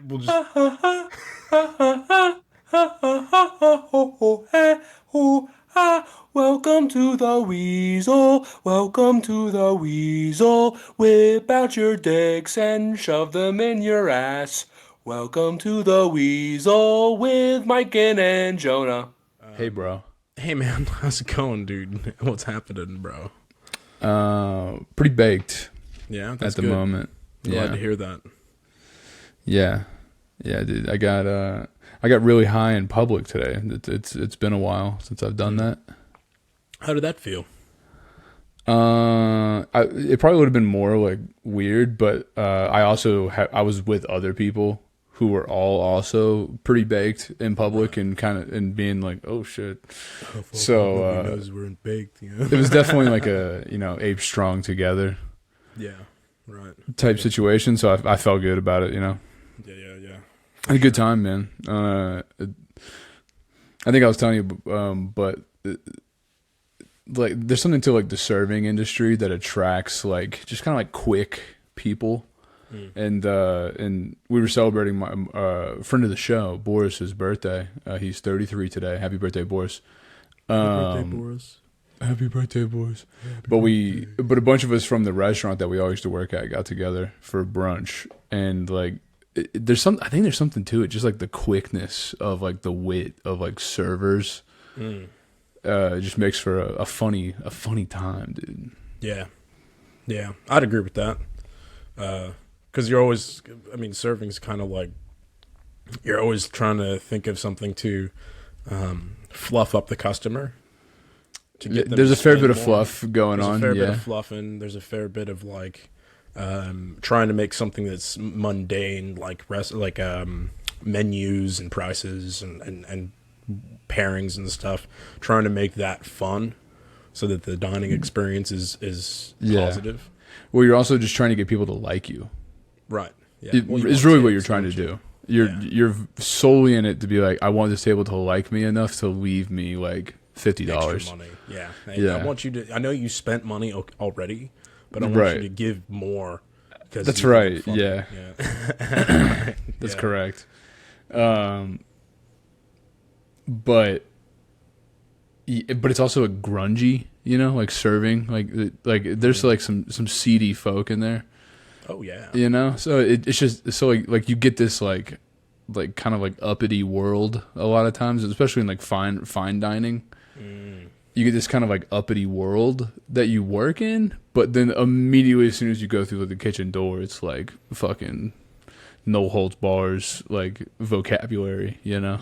we'll just. Welcome to the Weasel. Welcome to the Weasel. Whip out your dicks and shove them in your ass. Welcome to the Weasel with Mike and Jonah. Hey, bro. Hey, man, how's it going, dude? What's happening, bro? Pretty baked Yeah, that's at the good. moment. Glad to hear that. Yeah, dude. I got really high in public today. It's been a while since I've done that. How did that feel? It probably would have been more like weird, but I also I was with other people who were all also pretty baked in public and kind of and being like, oh shit. So knows we're in baked. You know? it was definitely like a ape strong together Yeah, right. type situation. So I felt good about it. Yeah. I had a good time, man. I think I was telling you, but like there's something to like the serving industry that attracts like just kind of like quick people. And we were celebrating my friend of the show, Boris's birthday. He's 33 today. Happy birthday, Boris. Happy birthday, Boris. Happy birthday, Boris. But a bunch of us from the restaurant that we all used to work at got together for brunch, and like I think there's something to it, just like the quickness of like the wit of like servers. It just makes for a funny time, dude. Yeah, I'd agree with that. Because you're always, serving's kind of like, you're always trying to think of something to fluff up the customer. To get them there's to a fair spend bit of more. fluff going on. There's a fair bit of fluffing. There's a fair bit of like trying to make something that's mundane, like menus and prices and pairings and stuff. Trying to make that fun so that the dining experience is positive. Well, you're also just trying to get people to like you. Right. Yeah. It's really what you're trying to do. You're solely in it to be like, I want this table to like me enough to leave me like $50. Extra money. Yeah. I want you to. I know you spent money already, but I want you to give more. That's right. Yeah. That's Yeah. correct. But it's also a grungy, like serving, like there's like some seedy folk in there. Oh yeah. So it's just so like you get this like kind of like uppity world a lot of times, especially in like fine dining. You get this kind of like uppity world that you work in, but then immediately as soon as you go through like, the kitchen door, it's like fucking no holds bars, like vocabulary, Yeah.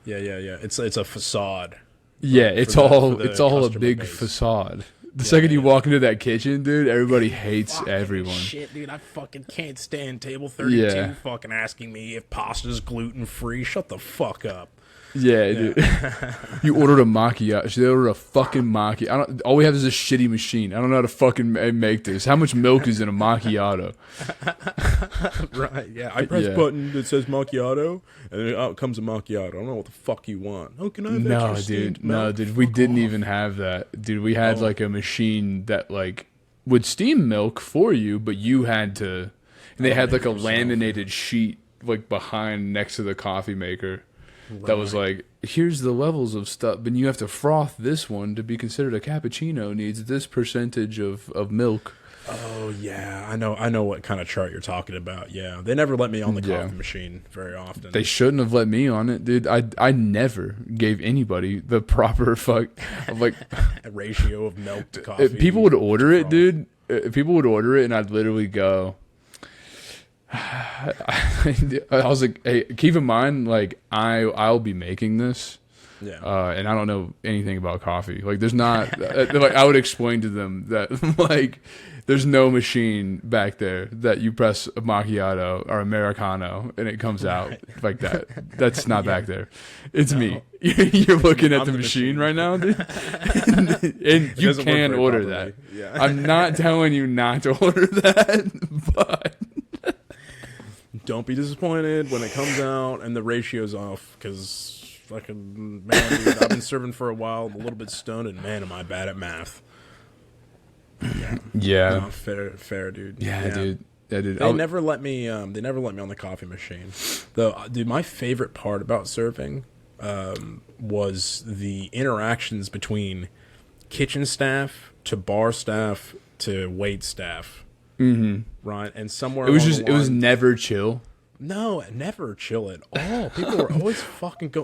It's a facade. It's all a big base. facade. The second you walk into that kitchen, dude, everybody hates Fucking everyone. Shit, dude, I fucking can't stand table 32 fucking asking me if pasta's gluten free. Shut the fuck up. Yeah, dude. You ordered a macchiato. They ordered a fucking macchiato. All we have is a shitty machine. I don't know how to fucking make this. How much milk is in a macchiato? Right, yeah. I press button that says macchiato, and then out comes a macchiato. I don't know what the fuck you want. Oh, can I have extra steamed milk? No, dude. We Fuck didn't off. even have that. Dude, we had like a machine that like would steam milk for you, but you had to. And they had like a laminated sheet like behind next to the coffee maker. That was like, here's the levels of stuff, but you have to froth this one to be considered a cappuccino needs this percentage of milk. Oh yeah, I know what kind of chart you're talking about. Yeah, they never let me on the coffee machine very often. They shouldn't have let me on it, dude. I never gave anybody the proper like a ratio of milk to coffee. People would order it, dude. People would order it, and I'd literally go. I was like, hey, keep in mind, like I'll be making this, and I don't know anything about coffee. Like, there's not like I would explain to them that like there's no machine back there that you press a macchiato or Americano and it comes out like that. That's not back there. It's me. You're looking at the machine right now, dude, and you can order that. Yeah. I'm not telling you not to order that, but. Don't be disappointed when it comes out and the ratio's off, because fucking man, dude, I've been serving for a while. I'm a little bit stoned, and man, am I bad at math. Yeah. No, fair, dude. Yeah, dude. Yeah, dude. They never let me. They never let me on the coffee machine. Though, dude, my favorite part about serving was the interactions between kitchen staff to bar staff to wait staff. Mm-hmm. Right, and somewhere It was never chill. No, never chill at all. People were always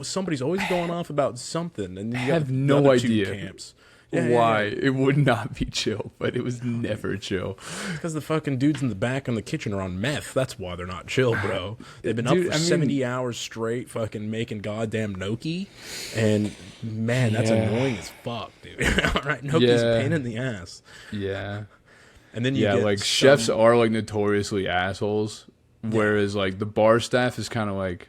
somebody's always going off about something, and then you have the no other idea two camps. Why it would not be chill, but it was never chill. Because the fucking dudes in the back in the kitchen are on meth. That's why they're not chill, bro. They've been up for 70 hours straight fucking making goddamn gnocchi. And, man, that's annoying as fuck, dude. All right, gnocchi's a pain in the ass. Yeah. And then you get like, chefs are, like, notoriously assholes, whereas, like, the bar staff is kind of like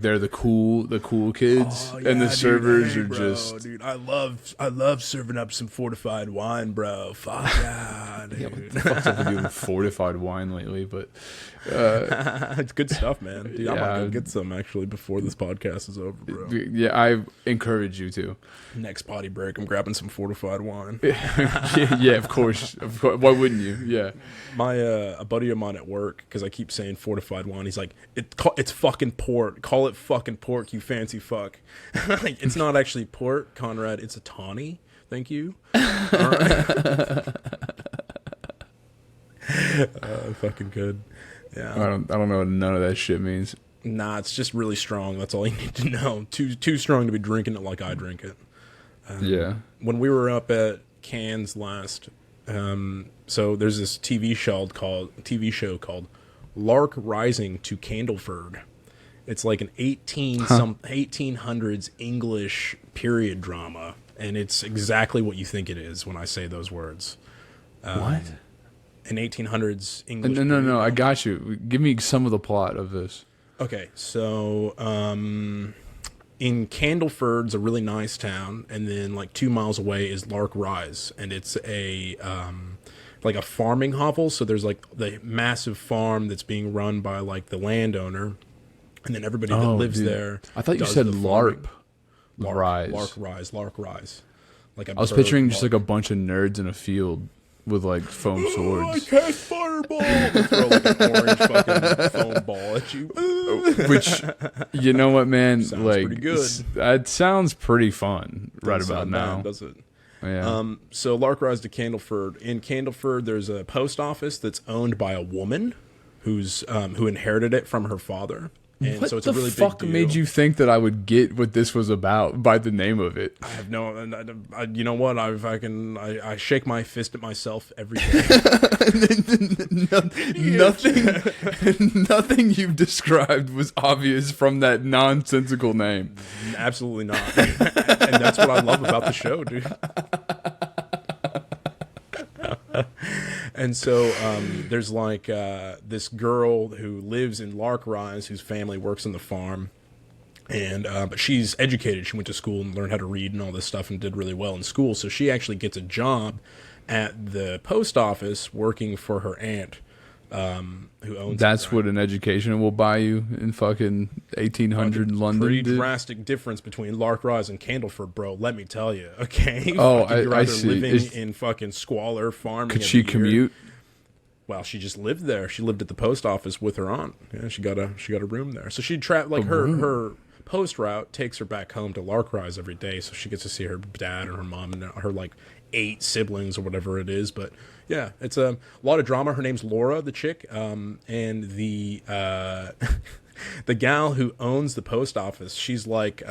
they're the cool kids, and the servers are just. Dude, I love serving up some fortified wine, bro. Fuck yeah, dude. Yeah, what the fuck's up with you with fortified wine lately? But it's good stuff, man. Dude, I might go get some actually before this podcast is over, bro. Yeah, I encourage you to. Next potty break, I'm grabbing some fortified wine. yeah, of course. Why wouldn't you? Yeah. My a buddy of mine at work, because I keep saying fortified wine, he's like, it's fucking port. Call it fucking port, you fancy fuck. Like, it's not actually port, Conrad. It's a tawny. Thank you. All right. Fucking good. Yeah. I don't know what none of that shit means. Nah, it's just really strong. That's all you need to know. Too strong to be drinking it like I drink it. Yeah. When we were up at Cannes last, so there's this TV show called Lark Rising to Candleford. It's like an 1800s English period drama, and it's exactly what you think it is when I say those words. What? An 1800s English. No. I got you. Give me some of the plot of this. Okay, so in Candleford's a really nice town, and then like 2 miles away is Lark Rise, and it's a like a farming hovel. So there's like the massive farm that's being run by like the landowner, and then everybody that lives there. I thought you said LARP. Lark Rise. Like I was picturing just like a bunch of nerds in a field with like foam swords. I cast fireball. Throw like an orange fucking foam ball at you. Which, you know what, man? Sounds like, pretty good. That sounds pretty fun right Doesn't about sound now. bad, does it? Yeah. So Lark Rise to Candleford. In Candleford, there's a post office that's owned by a woman who inherited it from her father. And What so it's the a really fuck big deal. made you think that I would get what this was about by the name of it? I have no. You know what? I shake my fist at myself every day. Nothing you've described was obvious from that nonsensical name. Absolutely not. And that's what I love about the show, dude. And so there's like this girl who lives in Lark Rise whose family works on the farm. And but she's educated. She went to school and learned how to read and all this stuff and did really well in school. So she actually gets a job at the post office working for her aunt who owns That's it, what an education will buy you in fucking 1800 London. Pretty dude. drastic difference between Lark Rise and Candleford, bro. Let me tell you, okay? Oh, Fucking, you're I either see. living in fucking squalor, farming. Could she commute? Well, she just lived there. She lived at the post office with her aunt. Yeah, she got a room there. So she her post route takes her back home to Lark Rise every day. So she gets to see her dad and her mom and her like 8 siblings or whatever it is. But yeah, it's a lot of drama. Her name's Laura, the chick, and the the gal who owns the post office. She's like.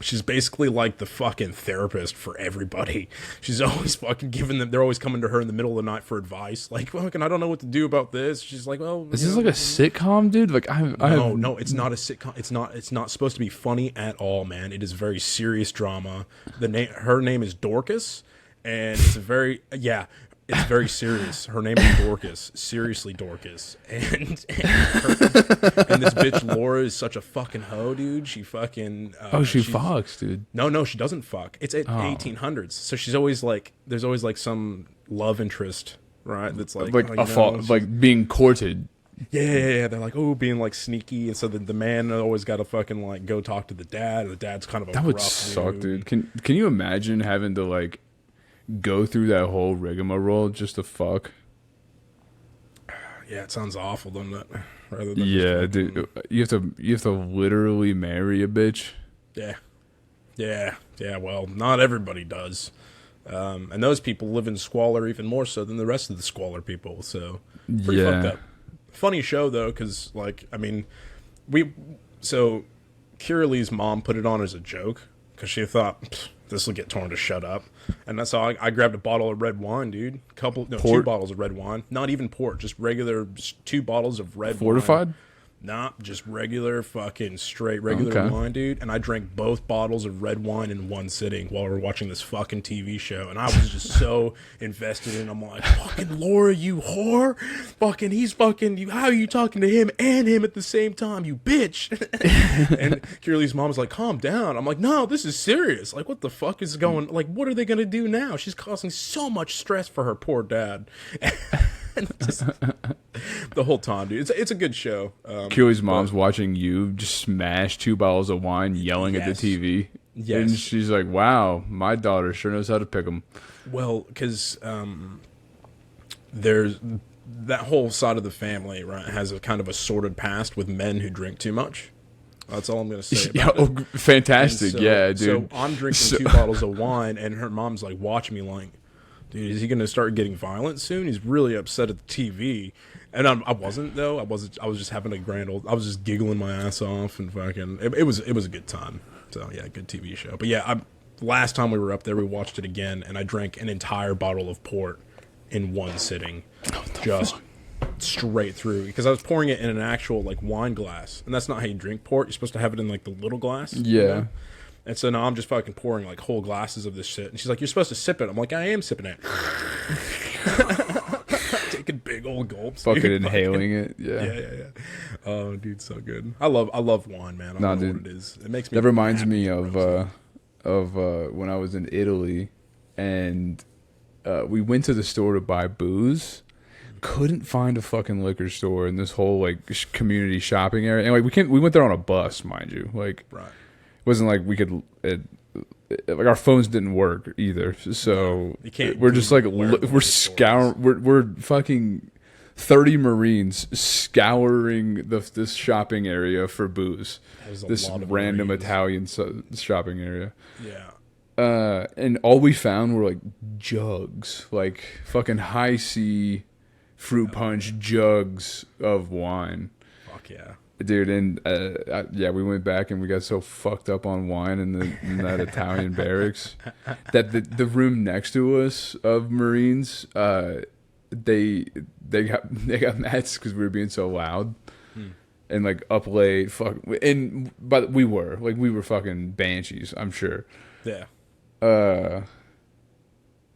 She's basically like the fucking therapist for everybody. She's always fucking giving them. They're always coming to her in the middle of the night for advice. Like, fucking, I don't know what to do about this. She's like, well, Is this like a sitcom, dude? Like, no, it's not a sitcom. It's not supposed to be funny at all, man. It is very serious drama. Her name is Dorcas, and it's it's very serious. Her name is Dorcas. Seriously, Dorcas. And this bitch Laura is such a fucking hoe, dude. She fucking... she fucks, dude. No, she doesn't fuck. It's at 1800s. So she's always like... There's always like some love interest, right? That's like... like being courted. Yeah. They're like, being like sneaky. And so the man always got to fucking like go talk to the dad. The dad's kind of a That would suck, dude. Can you imagine having to like... go through that whole rigmarole just to fuck? Yeah, it sounds awful, doesn't it? Rather than Yeah, just dude, you have to literally marry a bitch. yeah, yeah. Well, not everybody does, and those people live in squalor even more so than the rest of the squalor people. So pretty fucked Yeah. up. Funny show though, because like I mean, we so Kiraleigh's mom put it on as a joke because she thought this will get Torn to shut up, and that's how I grabbed a bottle of red wine, dude. Two Port? bottles of red wine, not even port, just regular 2 bottles of red wine. Fortified? Nah, just regular fucking straight regular wine, dude. And I drank both bottles of red wine in one sitting while we were watching this fucking TV show. And I was just so invested in. I'm like, fucking Laura, you whore. Fucking, he's fucking you. How are you talking to him and him at the same time, you bitch? And Kiraleigh's mom was like, calm down. I'm like, no, this is serious. Like, what the fuck is going? Like, what are they gonna do now? She's causing so much stress for her poor dad. And just, the whole time, dude. It's a good show. Kiraleigh's mom's watching you just smash 2 bottles of wine, yelling at the TV. Yes. And she's like, wow, my daughter sure knows how to pick them. Well, because there's that whole side of the family, right, has a kind of a sordid past with men who drink too much. That's all I'm going to say about it. Fantastic. So, yeah, dude. So I'm drinking 2 bottles of wine, and her mom's like, watch me like, dude, is he going to start getting violent soon? He's really upset at the TV. And I wasn't, though. I was just having a grand old... I was just giggling my ass off and fucking... It was a good time. So, yeah, good TV show. But, yeah, last time we were up there, we watched it again, and I drank an entire bottle of port in one sitting. Just straight through. Because I was pouring it in an actual, like, wine glass. And that's not how you drink port. You're supposed to have it in, like, the little glass. Yeah. You know? And so now I'm just fucking pouring, like, whole glasses of this shit. And she's like, you're supposed to sip it. I'm like, I am sipping it. Taking big old gulps. Fucking dude. inhaling it. Yeah. Yeah. Oh, dude, so good. I love wine, man. I don't know dude. what it is. It makes me. That reminds happy me to of when I was in Italy and we went to the store to buy booze. Couldn't find a fucking liquor store in this whole like community shopping area. And like we went there on a bus, mind you. Like right. It wasn't like we could like our phones didn't work either. So You can't we're just like Google where the we're liquor store we're fucking 30 Marines scouring this shopping area for booze. There's a This lot of random Marines. Italian shopping area. Yeah. And all we found were like jugs, like fucking high C fruit punch jugs of wine. Fuck yeah. Dude, and we went back and we got so fucked up on wine in that Italian barracks that the room next to us of Marines, they got mad because we were being so loud and like up late, but we were fucking banshees, I'm sure. Yeah.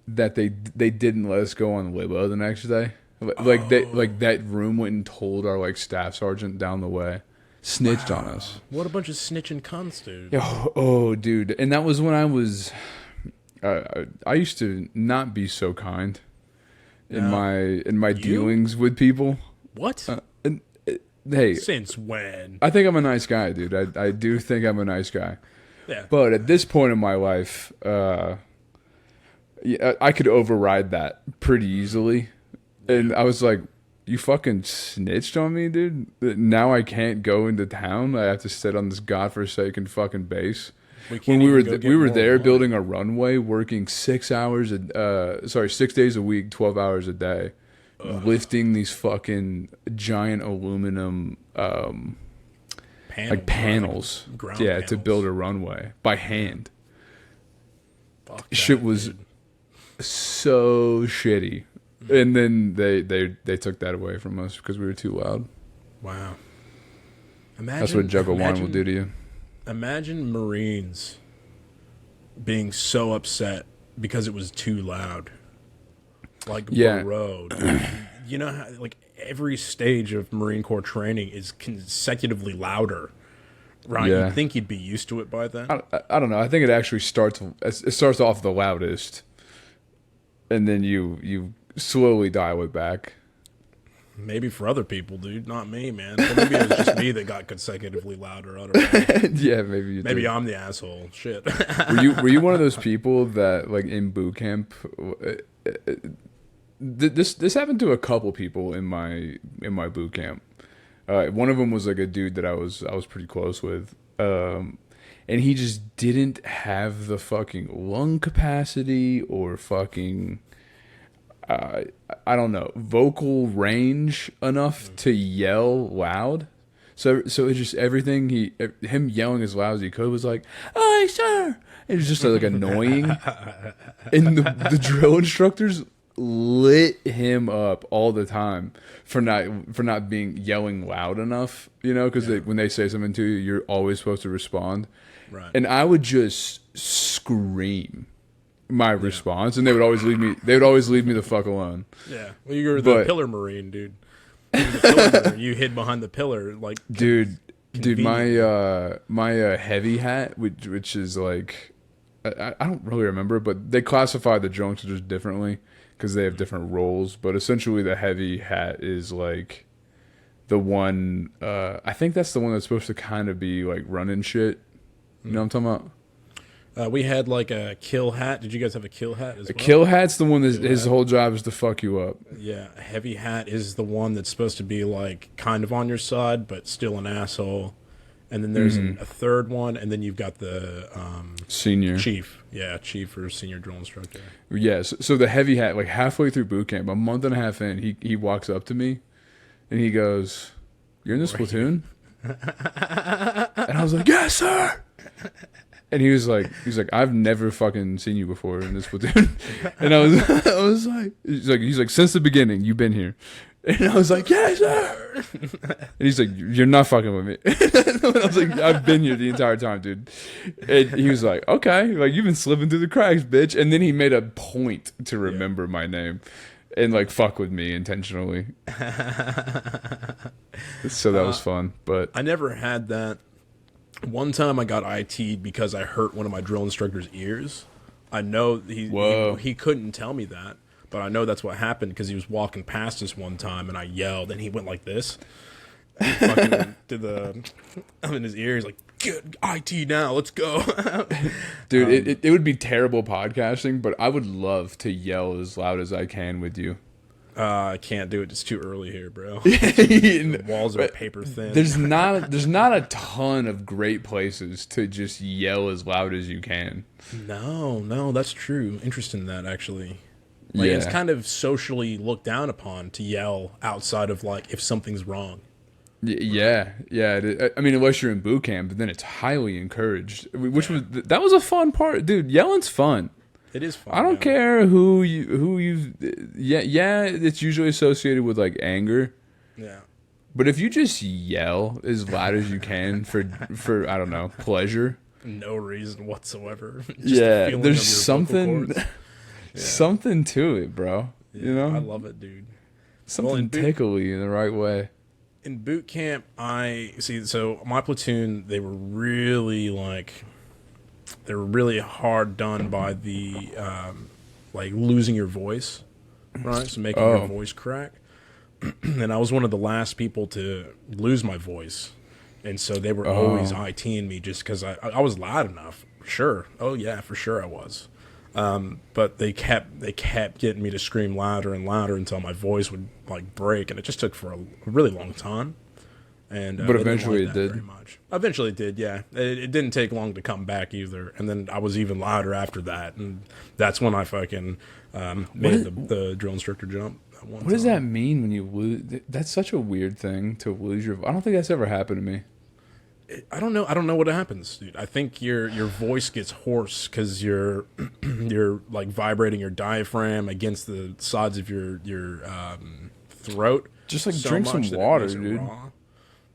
That they didn't let us go on limo the next day. That room went and told our like staff sergeant down the way, snitched on us. What a bunch of snitching cunts, dude. Oh, dude, and that was when I was. I used to not be so kind in my dealings with people. What? Hey, Since when? I think I'm a nice guy, dude. I do think I'm a nice guy. Yeah. But at this point in my life, I could override that pretty easily. And I was like, you fucking snitched on me, dude? Now I can't go into town. I have to sit on this godforsaken fucking base. When we were there building a runway, working 6 days a week, 12 hours a day, lifting these fucking giant aluminum panels, to build a runway by hand. Fuck that, Shit was dude. so shitty. And then they took that away from us because we were too loud. Wow. That's what a jug of wine will do to you. Imagine Marines being so upset because it was too loud. Like, road. You know how, like, every stage of Marine Corps training is consecutively louder. Right? Yeah. You'd think you'd be used to it by then. I don't know. I think it actually starts off the loudest. And then you slowly dial it back. Maybe for other people, dude. Not me, man. So maybe it was just me that got consecutively louder. I don't know. Yeah, maybe you Maybe did. I'm the asshole. Shit. Were you one of those people that, like, in boot camp, this happened to a couple people in my boot camp. One of them was like a dude that I was pretty close with, and he just didn't have the fucking lung capacity or fucking I don't know, vocal range enough to yell loud. So it's just everything him yelling as loud as he could was like, "Hey, sir!" It was just like annoying, and the drill instructors lit him up all the time for not being yelling loud enough, you know, because when they say something to you, you're always supposed to respond. Right. And I would just scream my response, and they would always leave me the fuck alone. Yeah. Well, you were the pillar marine, dude. You hid behind the pillar, like, dude. My heavy hat, which is like, I don't really remember, but they classify the drill instructors differently because they have different roles. But essentially, the heavy hat is like the one. I think that's the one that's supposed to kind of be like running shit. You know what I'm talking about? We had like a kill hat. Did you guys have a kill hat as well? A kill hat's the one that his whole job is to fuck you up. Yeah, a heavy hat is the one that's supposed to be like kind of on your side, but still an asshole. And then there's a third one, and then you've got the senior chief. Yeah, chief or senior drill instructor. Yes. So the heavy hat, like halfway through boot camp, a month and a half in, he walks up to me, and he goes, "You're in this platoon?" And I was like, "Yes, sir." And he was like, "I've never fucking seen you before in this platoon." And I was like, he's like, "Since the beginning, you've been here." And I was like, "Yes, sir." And he's like, "You're not fucking with me." And I was like, "I've been here the entire time, dude." And he was like, "Okay, like you've been slipping through the cracks, bitch." And then he made a point to remember my name and like fuck with me intentionally. So that was fun. But I never had that. One time I got IT'd because I hurt one of my drill instructor's ears. I know he couldn't tell me that, but I know that's what happened because he was walking past us one time and I yelled and he went like this. He fucking did I'm in his ear. He's like, "Good IT now, let's go." Dude, it would be terrible podcasting, but I would love to yell as loud as I can with you. I can't do it. It's too early here, bro. The walls are paper thin. There's not a ton of great places to just yell as loud as you can. No, that's true. Interesting that actually. Like it's kind of socially looked down upon to yell outside of like if something's wrong. Yeah. I mean, unless you're in boot camp, but then it's highly encouraged. That was a fun part, dude. Yelling's fun. It is fun. I don't care who you. Yeah. It's usually associated with like anger. Yeah. But if you just yell as loud as you can for I don't know, pleasure. No reason whatsoever. Just there's something to it, bro. Yeah, you know, I love it, dude. Something tickly in the right way. In boot camp, so my platoon, they were really hard done by the like losing your voice, right? So making your voice crack. And I was one of the last people to lose my voice, and so they were always ITing me just because I was loud enough. Sure, oh yeah, for sure I was. But they kept getting me to scream louder and louder until my voice would like break, and it just took for a really long time. And but eventually it did. Very much. Eventually it did, yeah. It didn't take long to come back either, and then I was even louder after that, and that's when I fucking made the drill instructor jump. What does that mean when you lose? That's such a weird thing to lose your. I don't think that's ever happened to me. I don't know what happens, dude. I think your voice gets hoarse because you're like vibrating your diaphragm against the sides of your throat. Just like drink some water, dude.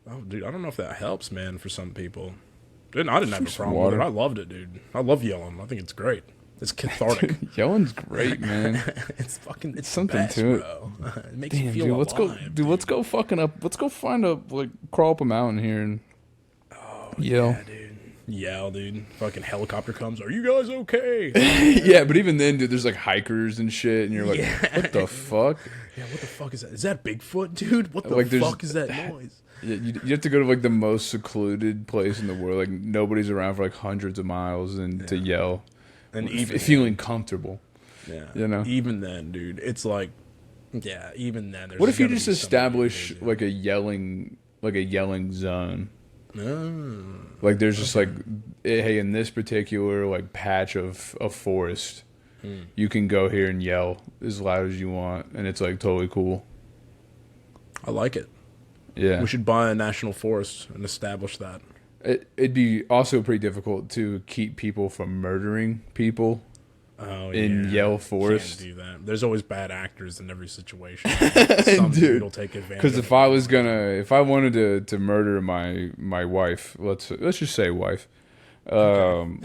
Oh, dude, I don't know if that helps, man. For some people, dude, I didn't have a problem with it. I loved it, dude. I love yelling. I think it's great. It's cathartic. Dude, yelling's great, man. It's something best, to it. Bro. It makes you feel alive. Let's go find crawl up a mountain here and yell. Yeah, dude. Yell, dude. Fucking helicopter comes. Are you guys okay? Yeah, but even then, dude, there's like hikers and shit, and you're like, what the fuck? Yeah, what the fuck is that? Is that Bigfoot, dude? What the fuck is that noise? Yeah, you have to go to like the most secluded place in the world, like nobody's around for like hundreds of miles, and to yell, and even feeling comfortable. Yeah, you know. Even then, dude, it's like Yeah, even then. What if you just establish like a yelling zone? Oh, Like there's just like, hey, in this particular like patch of forest, you can go here and yell as loud as you want, and it's like totally cool. I like it. Yeah, We should buy a national forest and establish that. it'd be also pretty difficult to keep people from murdering people. In Yell Forest. Can't do that. There's always bad actors in every situation. Some dude will take advantage. Because if I wanted to murder my wife, let's just say wife, All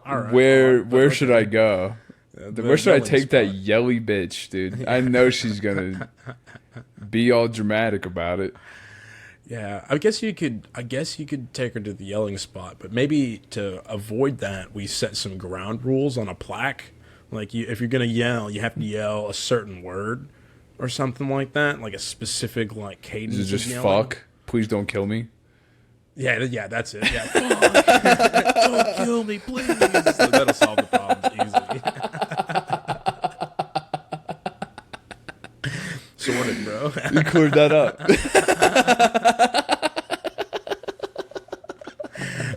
right. where should I go? Where should I take spot. that yelly bitch, dude? I know she's gonna be all dramatic about it. Yeah, I guess you could take her to the yelling spot, but maybe to avoid that, we set some ground rules on a plaque. Like, if you're gonna yell, you have to yell a certain word or something like that, like a specific like cadence. Is it just of yelling. fuck? Please don't kill me. Yeah, that's it. Yeah, fuck. Don't kill me, please. So that'll solve the problem easily. Sorted, bro. You cleared that up.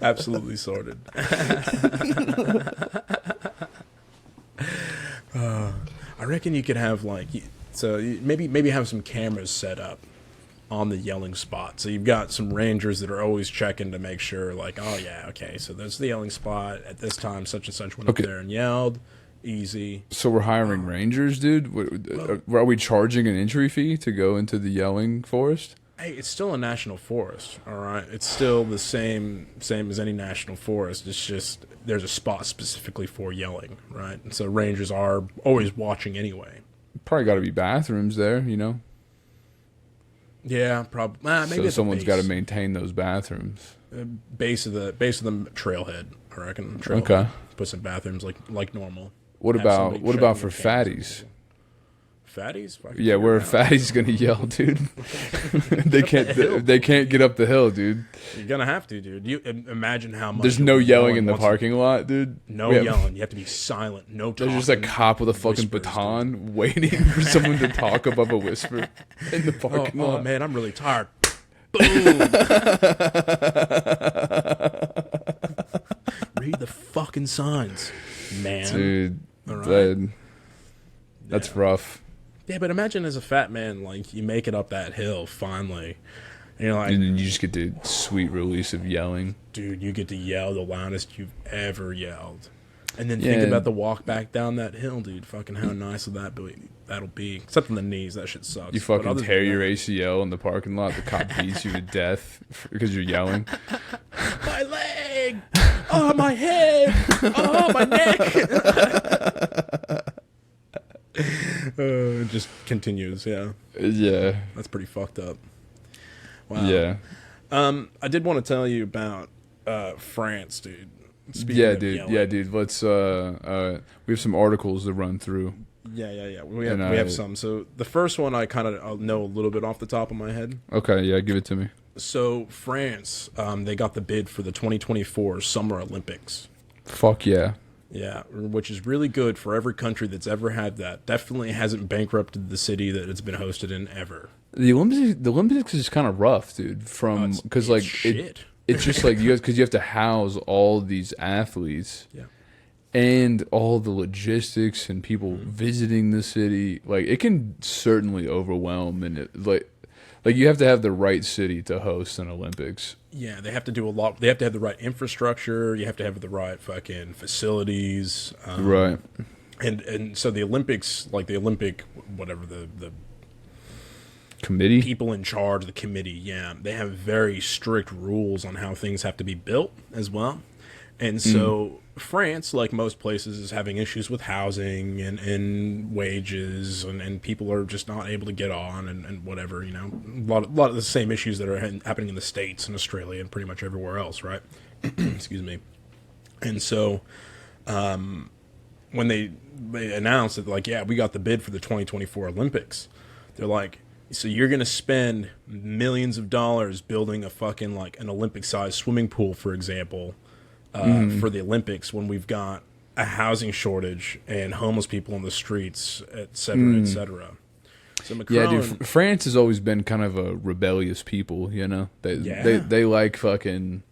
Absolutely sorted. I reckon you could have maybe have some cameras set up on the yelling spot. So you've got some rangers that are always checking to make sure, like, oh yeah, okay, so there's the yelling spot at this time. Such and such went up there and yelled. Easy. So we're hiring rangers, dude. Are we charging an entry fee to go into the yelling forest? Hey, it's still a national forest, all right? It's still the same as any national forest. It's just there's a spot specifically for yelling, right? And so rangers are always watching anyway. Probably got to be bathrooms there, you know? Yeah, probably. Maybe so someone's got to maintain those bathrooms. Base of the trailhead, I reckon. Trailhead. Okay. Put some bathrooms like normal. What about for fatties? Fatties? Yeah, where a fatty's gonna yell, dude. they can't get up the hill, dude. You're gonna have to, dude. You imagine how much. There's no yelling in the parking lot, dude. No yelling. You have to be silent. No talking. There's just a cop with a fucking baton waiting for someone to talk above a whisper in the parking lot. Oh man, I'm really tired. Boom. Read the fucking signs, man. Dude, right. that's rough. Yeah, but imagine as a fat man, like, you make it up that hill finally, and you're like, and then you just get the sweet release of yelling. Dude, you get to yell the loudest you've ever yelled. And then think about the walk back down that hill, dude. Fucking how nice will that'll be. Except on the knees, that shit sucks. You fucking tear your ACL in the parking lot. The cop beats you to death because you're yelling. My leg! Oh, my head! Oh, my neck! It just continues, yeah. Yeah. That's pretty fucked up. Wow. Yeah. I did want to tell you about France, dude. Yeah, dude. Let's we have some articles to run through. Yeah. We have some. So the first one I kind of know a little bit off the top of my head. Okay, yeah, give it to me. So France, they got the bid for the 2024 Summer Olympics. Fuck yeah. Yeah, which is really good for every country that's ever had that. Definitely hasn't bankrupted the city that it's been hosted in ever. The Olympics is kind of rough, dude. Because it's just like you have to house all these athletes, and all the logistics and people visiting the city. Like, it can certainly overwhelm, and like you have to have the right city to host an Olympics. Yeah, they have to do a lot. They have to have the right infrastructure. You have to have the right fucking facilities. Right. And so the Olympics, like the Olympic, whatever the committee, people in charge, the committee, they have very strict rules on how things have to be built as well. And so France, like most places, is having issues with housing and wages, and people are just not able to get on and whatever, you know. A lot of the same issues that are happening in the States and Australia and pretty much everywhere else, right? Excuse me. And so when they announced that, like, we got the bid for the 2024 Olympics, they're like, so you're going to spend millions of dollars building a fucking, like, an Olympic-sized swimming pool, for example, for the Olympics, when we've got a housing shortage and homeless people on the streets, et cetera, et cetera. So Macron, Yeah, dude. France has always been kind of a rebellious people. You know, they like fucking.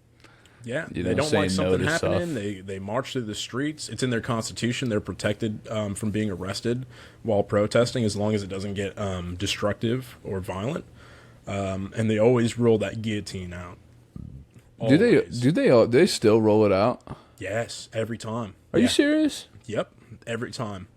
Yeah, You they know, don't like saying no something to happening. stuff. They march through the streets. It's in their constitution. They're protected from being arrested while protesting as long as it doesn't get destructive or violent. And they always roll that guillotine out. Always. Do they still roll it out? Yes, every time. Are you serious? Yep, every time.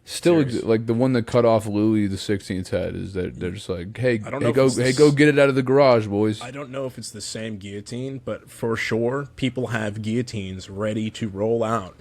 Still, Serious. like the one that cut off Louis the 16th's head is that they're just like, hey, know go get it out of the garage, boys. I don't know if it's the same guillotine, but for sure, people have guillotines ready to roll out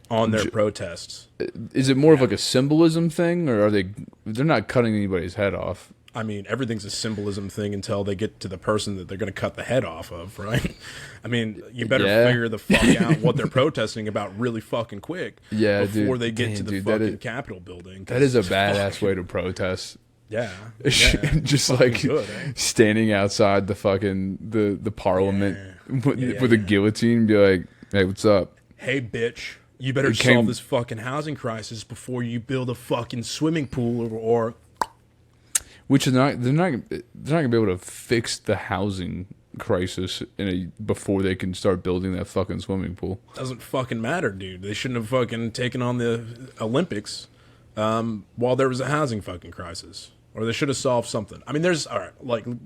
on their protests. Is it more of like a symbolism thing, or they're not cutting anybody's head off? I mean, everything's a symbolism thing until they get to the person that they're going to cut the head off of, right? I mean, you better figure the fuck out what they're protesting about really fucking quick before they get to the fucking Capitol building. That is a badass way to protest. Yeah. Just like good, standing outside the fucking the parliament with a guillotine and be like, hey, what's up? Hey, bitch, you better solve this fucking housing crisis before you build a fucking swimming pool or which they're not gonna be able to fix the housing crisis before they can start building that fucking swimming pool. Doesn't fucking matter, dude. They shouldn't have fucking taken on the Olympics while there was a housing fucking crisis, or they should have solved something. I mean,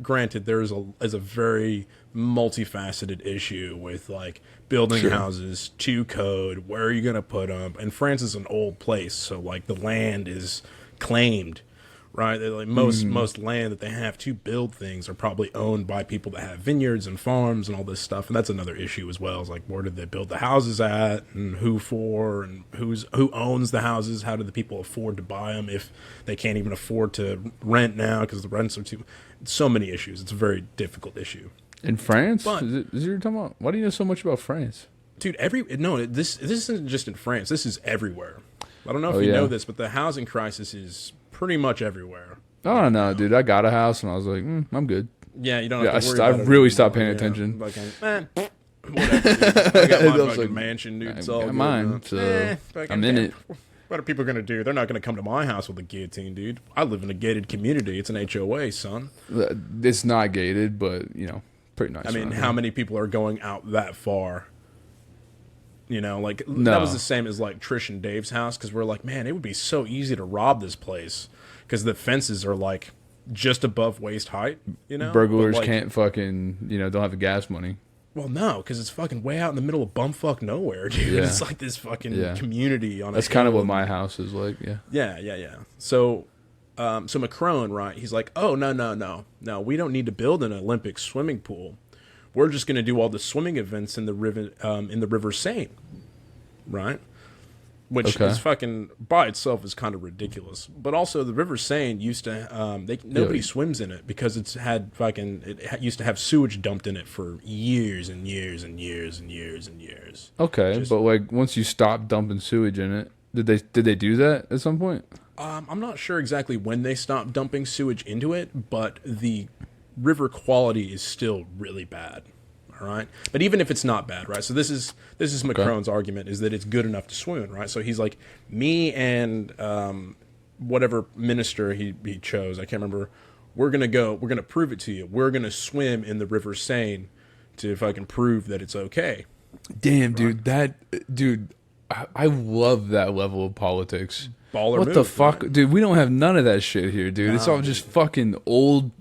granted, there's a very multifaceted issue with like building houses to code. Where are you gonna put them? And France is an old place, so like the land is claimed. Right, like most land that they have to build things are probably owned by people that have vineyards and farms and all this stuff, and that's another issue as well. Is like, where did they build the houses at, and who for, and who owns the houses? How do the people afford to buy them if they can't even afford to rent now because the rents are too? So many issues. It's a very difficult issue. In France, is it you're talking about? Why do you know so much about France, dude? This isn't just in France. This is everywhere. I don't know if you know this, but the housing crisis is pretty much everywhere. Oh no, dude! I got a house and I was like, I'm good. Yeah, you don't have to worry I about it really stopped paying anymore. attention. Whatever. Dude. I got my fucking mansion, dude. It's all good, mine, so I'm in it. What are people going to do? They're not going to come to my house with a guillotine, dude. I live in a gated community. It's an HOA, son. It's not gated, but, pretty nice. I mean, how many people are going out that far? That was the same as, like, Trish and Dave's house, because we're like, man, it would be so easy to rob this place, because the fences are, like, just above waist height, Burglars can't fucking, don't have the gas money. Well, no, because it's fucking way out in the middle of bumfuck nowhere, dude. Yeah. It's like this fucking community on. That's kind of what my house is like. Yeah. Yeah. So Macron, right? He's like, oh no, we don't need to build an Olympic swimming pool. We're just going to do all the swimming events in the river Seine, right? Which is fucking by itself is kind of ridiculous. But also the River Seine used to nobody swims in it because it used to have sewage dumped in it for years and years and years and years and years. Okay, but like once you stop dumping sewage in it, did they do that at some point? I'm not sure exactly when they stopped dumping sewage into it, but the river quality is still really bad. All right, but even if it's not bad, right? So this is Macron's argument is that it's good enough to swim in, right? So he's like, me and whatever minister he chose, I can't remember. We're gonna prove it to you. We're gonna swim in the River Seine to if I can prove that it's okay. Damn, right? dude, I love that level of politics. Baller what move, the fuck, right? Dude? We don't have none of that shit here, dude. It's all just fucking old.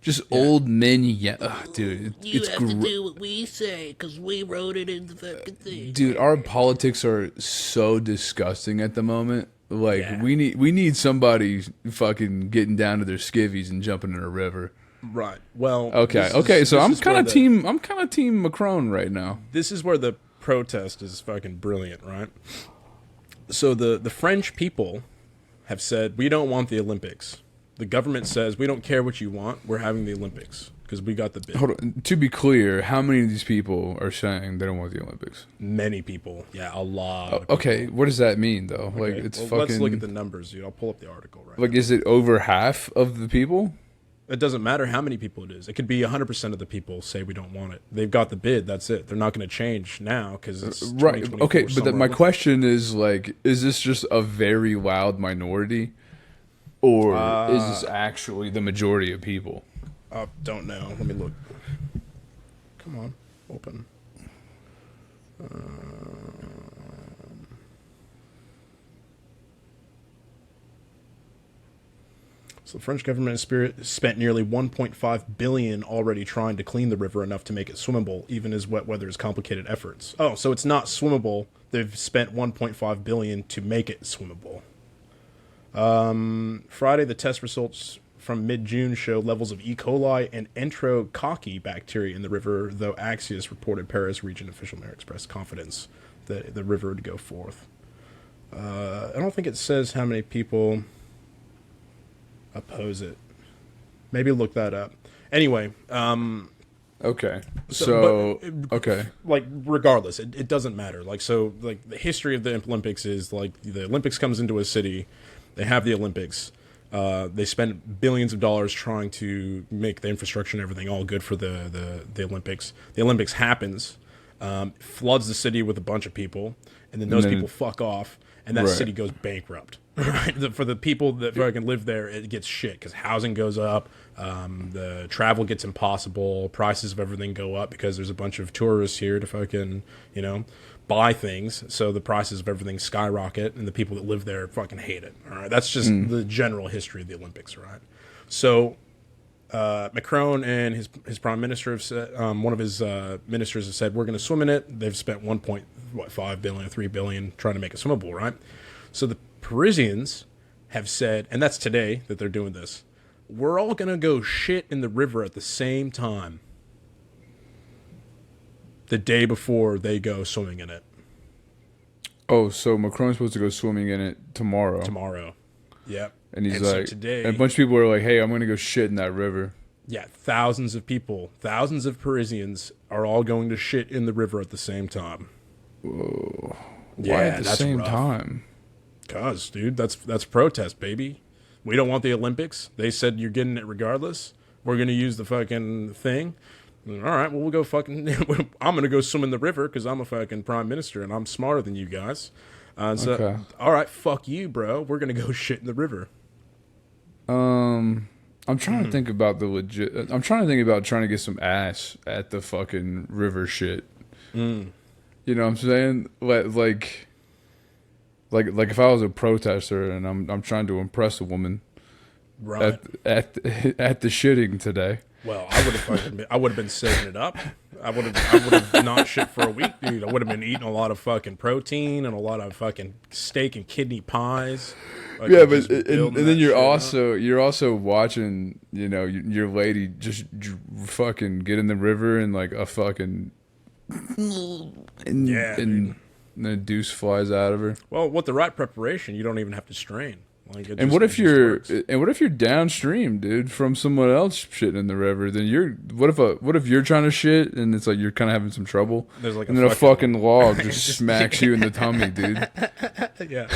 Just old men, dude. You have to do what we say, because we wrote it in the fucking thing. Dude, our politics are so disgusting at the moment. Like, we need somebody fucking getting down to their skivvies and jumping in a river. Right. Well. Okay. So I'm kind of team Macron right now. This is where the protest is fucking brilliant, right? So the French people have said, we don't want the Olympics. The government says, we don't care what you want. We're having the Olympics because we got the bid. Hold on. To be clear, how many of these people are saying they don't want the Olympics? Many people. Yeah, a lot. Okay, what does that mean, though? Okay. Like, it's fucking. fucking. Let's look at the numbers, dude. I'll pull up the article right Like, now. is it over half of the people? It doesn't matter how many people it is. It could be 100% of the people say we don't want it. They've got the bid. That's it. They're not going to change now because it's right. Okay, but my question is, like, is this just a very loud minority? Or is this actually the majority of people? I don't know. Let me look. Come on, open. So the French government has spent nearly 1.5 billion already trying to clean the river enough to make it swimmable, even as wet weather has complicated efforts. Oh, so it's not swimmable. They've spent 1.5 billion to make it swimmable. Friday, the test results from mid-June show levels of E. coli and enterococci bacteria in the river, though Axios reported Paris region official mayor expressed confidence that the river would go forth. I don't think it says how many people oppose it. Maybe look that up. Anyway, okay. So okay. Like, regardless, it doesn't matter. Like, so, like, the history of the Olympics is, like, the Olympics comes into a city, they have the Olympics, they spend billions of dollars trying to make the infrastructure and everything all good for the Olympics. The Olympics happens, floods the city with a bunch of people, and then those people fuck off, and that city goes bankrupt. Right? For the people that fucking live there, it gets shit because housing goes up, the travel gets impossible, prices of everything go up because there's a bunch of tourists here to fucking, buy things. So the prices of everything skyrocket, and the people that live there fucking hate it. All right, that's just the general history of the Olympics, right? So Macron and his prime minister have said, one of his ministers has said, we're going to swim in it. They've spent 1.5 billion or 3 billion trying to make it swimmable, right? So the Parisians have said, and that's today that they're doing this, we're all going to go shit in the river at the same time. The day before they go swimming in it. Oh, so Macron's supposed to go swimming in it tomorrow. Tomorrow. Yep. And he's and like, so today, and a bunch of people are like, hey, I'm going to go shit in that river. Yeah, thousands of people, thousands of Parisians are all going to shit in the river at the same time. Whoa. Yeah, why at the that's same rough. time? Cause, dude, that's protest, baby. We don't want the Olympics. They said you're getting it regardless. We're gonna use the fucking thing. All right, well, we'll go fucking. I'm gonna go swim in the river because I'm a fucking prime minister and I'm smarter than you guys. So, all right, fuck you, bro. We're gonna go shit in the river. I'm trying to think about the legit. I'm trying to think about trying to get some ass at the fucking river shit. You know what I'm saying? Like if I was a protester and I'm trying to impress a woman, Right. at the shitting today. Well, I would have been saving it up. I would have not shit for a week, dude. I would have been eating a lot of fucking protein and a lot of fucking steak and kidney pies. Yeah, but and then you're also watching, your lady just fucking get in the river and like a fucking and the deuce flies out of her. Well, with the right preparation, you don't even have to strain. Like, what if you're downstream, dude, from someone else shitting in the river? Then what if you're trying to shit and it's like you're kind of having some trouble, and then a fucking log just smacks you in the tummy, dude. Yeah,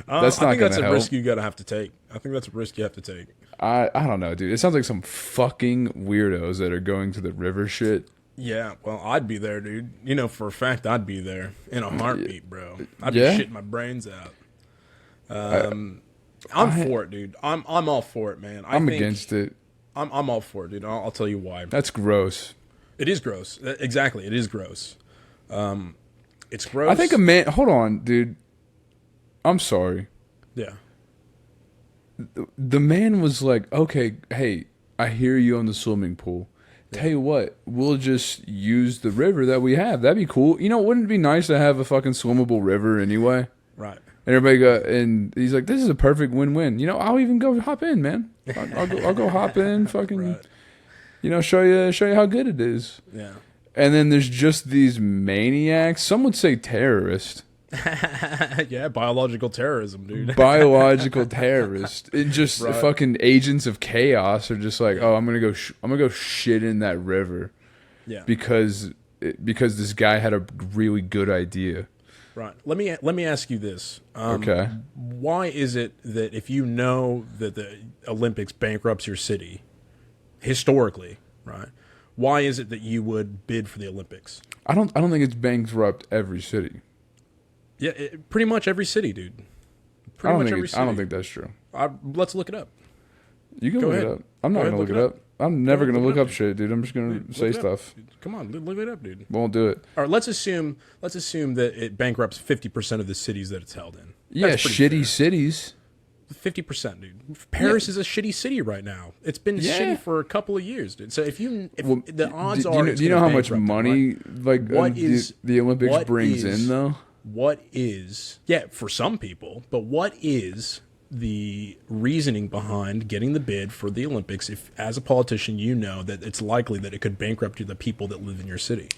that's not I think that's gonna a help. risk you gotta have to take. I think that's a risk you have to take. I don't know, dude. It sounds like some fucking weirdos that are going to the river shit. Yeah, well, I'd be there, dude. For a fact, I'd be there in a heartbeat, bro. I'd be shitting my brains out. I'm for it, dude. I'm all for it, man. I'm against it. I'm all for it, dude. I'll tell you why. That's gross. It is gross. Exactly, it is gross. It's gross. I think a man. Hold on, dude. I'm sorry. Yeah. The man was like, "Okay, hey, I hear you on the swimming pool. Yeah. Tell you what, we'll just use the river that we have. That'd be cool. Wouldn't it be nice to have a fucking swimmable river anyway?" Right. And everybody and he's like, "This is a perfect win-win. I'll even go hop in, man. I'll go hop in, fucking, right. Show you how good it is." Yeah. And then there's just these maniacs. Some would say terrorist. Yeah, biological terrorism, dude. Biological terrorist. It just fucking agents of chaos are just like, "Oh, I'm gonna go shit in that river." Yeah. Because this guy had a really good idea. Right. Let me ask you this. Okay. Why is it that if you know that the Olympics bankrupts your city, historically, right? Why is it that you would bid for the Olympics? I don't think it's bankrupt every city. Yeah, pretty much every city, dude. I don't think that's true. Let's look it up. You can Go look ahead. it up. I'm not Go going to ahead, look it up. I'm never ahead, going to look look it up up, shit, dude. I'm just going to say Look it up. stuff. Come on, look it up, dude. Won't do it. All right, let's assume that it bankrupts 50% of the cities that it's held in. Yeah, That's pretty shitty cities. 50%, dude. Paris is a shitty city right now. It's been Yeah. shitty for a couple of years, dude. So if the odds do are, do you know how much money the Olympics brings in though? What is for some people, but what is the reasoning behind getting the bid for the Olympics if, as a politician, you know that it's likely that it could bankrupt the people that live in your city?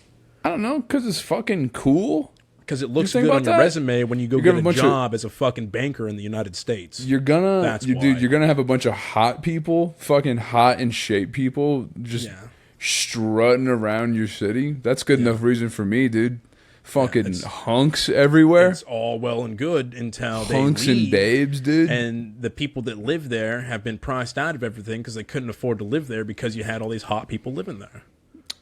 I don't know, because it's fucking cool. Because it looks think good about on your that? resume when you go You're get gonna a have a bunch job as a fucking banker in the United States. You're gonna, That's dude, why. you're gonna have a bunch of hot people, fucking hot and shape people, just strutting around your city. That's good enough reason for me, dude. Fucking hunks everywhere. It's all well and good until Hunks they leave, and babes, dude. and the people that live there have been priced out of everything because they couldn't afford to live there because you had all these hot people living there.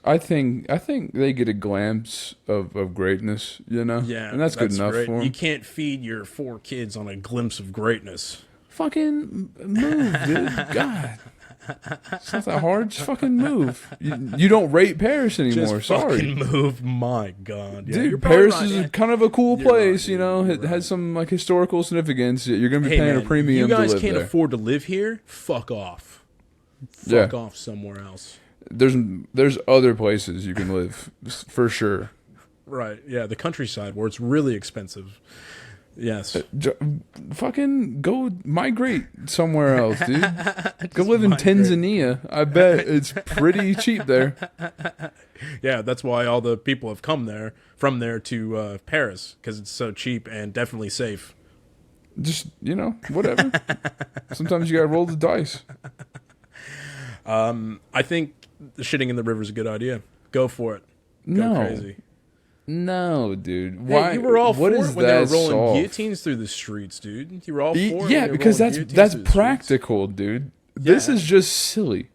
I think they get a glimpse of greatness, you know? Yeah, and that's good enough great. for them. You can't feed your 4 kids on a glimpse of greatness. Fucking move, dude. God. It's not that hard. Just fucking move. You don't rate Paris anymore. Just Sorry. fucking move. My God. Yeah, you're Dude, probably Paris right. is kind of a cool You're place, right, you dude. know? You're It has some like historical significance. You're going to be Hey, paying man, a premium you guys to live can't there. afford to live here? Fuck off. Yeah. Fuck off somewhere else. There's other places you can live for sure. Right. Yeah, the countryside where it's really expensive. Yes. Fucking go migrate somewhere else, dude. Go live in Tanzania. I bet it's pretty cheap there. Yeah, that's why all the people have come from there to Paris, because it's so cheap and definitely safe. Just, whatever. Sometimes you gotta roll the dice. I think the shitting in the river is a good idea. Go for it. Go crazy. No, dude. Hey, Why? you were all what for is it when they were that rolling solve? guillotines through the streets, dude. You were all for it. when Yeah, they were because rolling that's guillotines through the streets. practical, dude. This is just silly.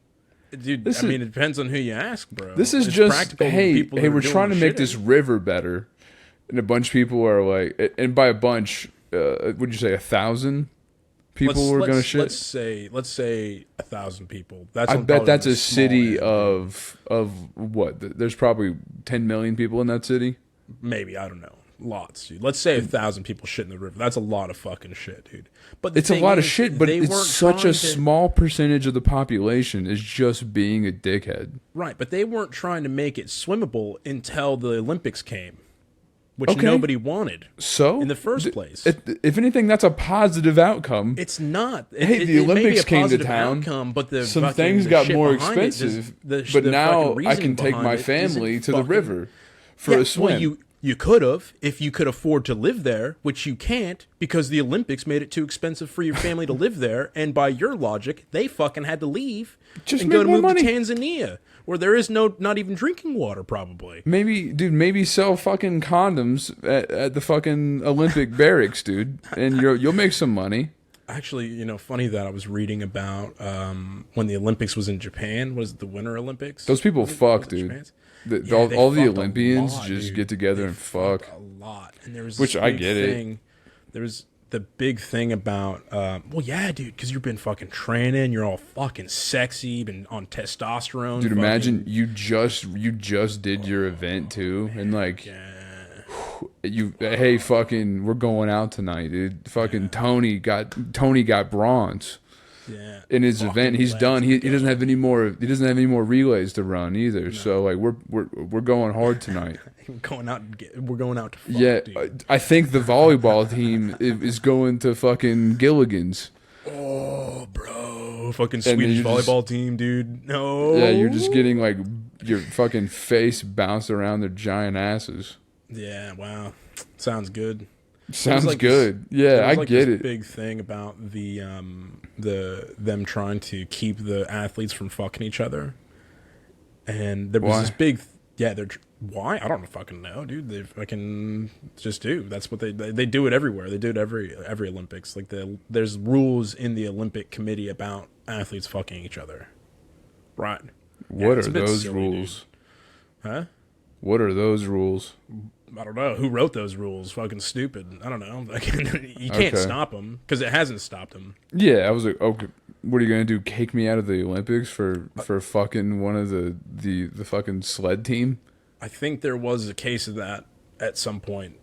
Dude, This I is- mean, it depends on who you ask, bro. This is It's just practical to the hey, people that are we're doing trying to the make shitting. this river better, and a bunch of people are like, and by a bunch, would you say 1,000 people were gonna shit? Let's say 1,000 people. That's I on bet probably that's the a small city end. of what? There's probably 10 million people in that city. Maybe, I don't know. Lots, dude. Let's say 1,000 people shit in the river. That's a lot of fucking shit, dude. But the It's a thing lot of is, shit, but they it's weren't such trying a to- small percentage of the population is just being a dickhead. Right, but they weren't trying to make it swimmable until the Olympics came, which Okay. nobody wanted So in the first place. if anything, that's a positive outcome. It's not. Hey, the it may be Olympics a came to positive town. outcome, but the Some fucking- things the got shit more behind it, expensive, the but fucking now I reasoning can take behind my it family isn't to the fucking- river for a swim. Well, you could have if you could afford to live there, which you can't because the Olympics made it too expensive for your family to live there. And by your logic, they fucking had to leave Just and make go to more move money. to Tanzania, where there is not even drinking water, probably. Maybe sell fucking condoms at the fucking Olympic barracks, dude, and you'll make some money. Actually, funny that I was reading about when the Olympics was in Japan. Was it the Winter Olympics? Those people fuck, Was it dude. Japan's? The, Yeah, all they all the fucked a Olympians lot, just dude. get together They and fuck. a lot, and there was Which this I big get it. thing. There was the big thing about, well, yeah, dude, because you've been fucking training, you're all fucking sexy, been on testosterone. Dude, fucking- imagine you just did your event too, and like hey, fucking, we're going out tonight, dude. Fucking Tony got bronze. Yeah. In his Fucking event, he's let's done. He go. doesn't have any more. He doesn't have any more relays to run either. So like we're going hard tonight. We're going out to fuck, Yeah, dude. I think the volleyball team is going to fucking Gilligan's. Oh, bro, fucking then Swedish you just- volleyball team, dude. No. Yeah, you're just getting like your fucking face bounced around their giant asses. Yeah, wow. Sounds good. Sounds like good. There Yeah, was I like get this it. Big thing about them trying to keep the athletes from fucking each other, and there was Why? this big why I don't fucking know, dude. They fucking just do. That's what they do it everywhere. They do it every Olympics. Like there's rules in the Olympic committee about athletes fucking each other. Right. What it's are a bit those silly, rules? dude. Huh? What are those rules? I don't know who wrote those rules. Fucking stupid. I don't know. Like, you can't Okay. stop them because it hasn't stopped them. Yeah, I was like, okay. What are you gonna do? Kick me out of the Olympics for fucking one of the fucking sled team? I think there was a case of that at some point.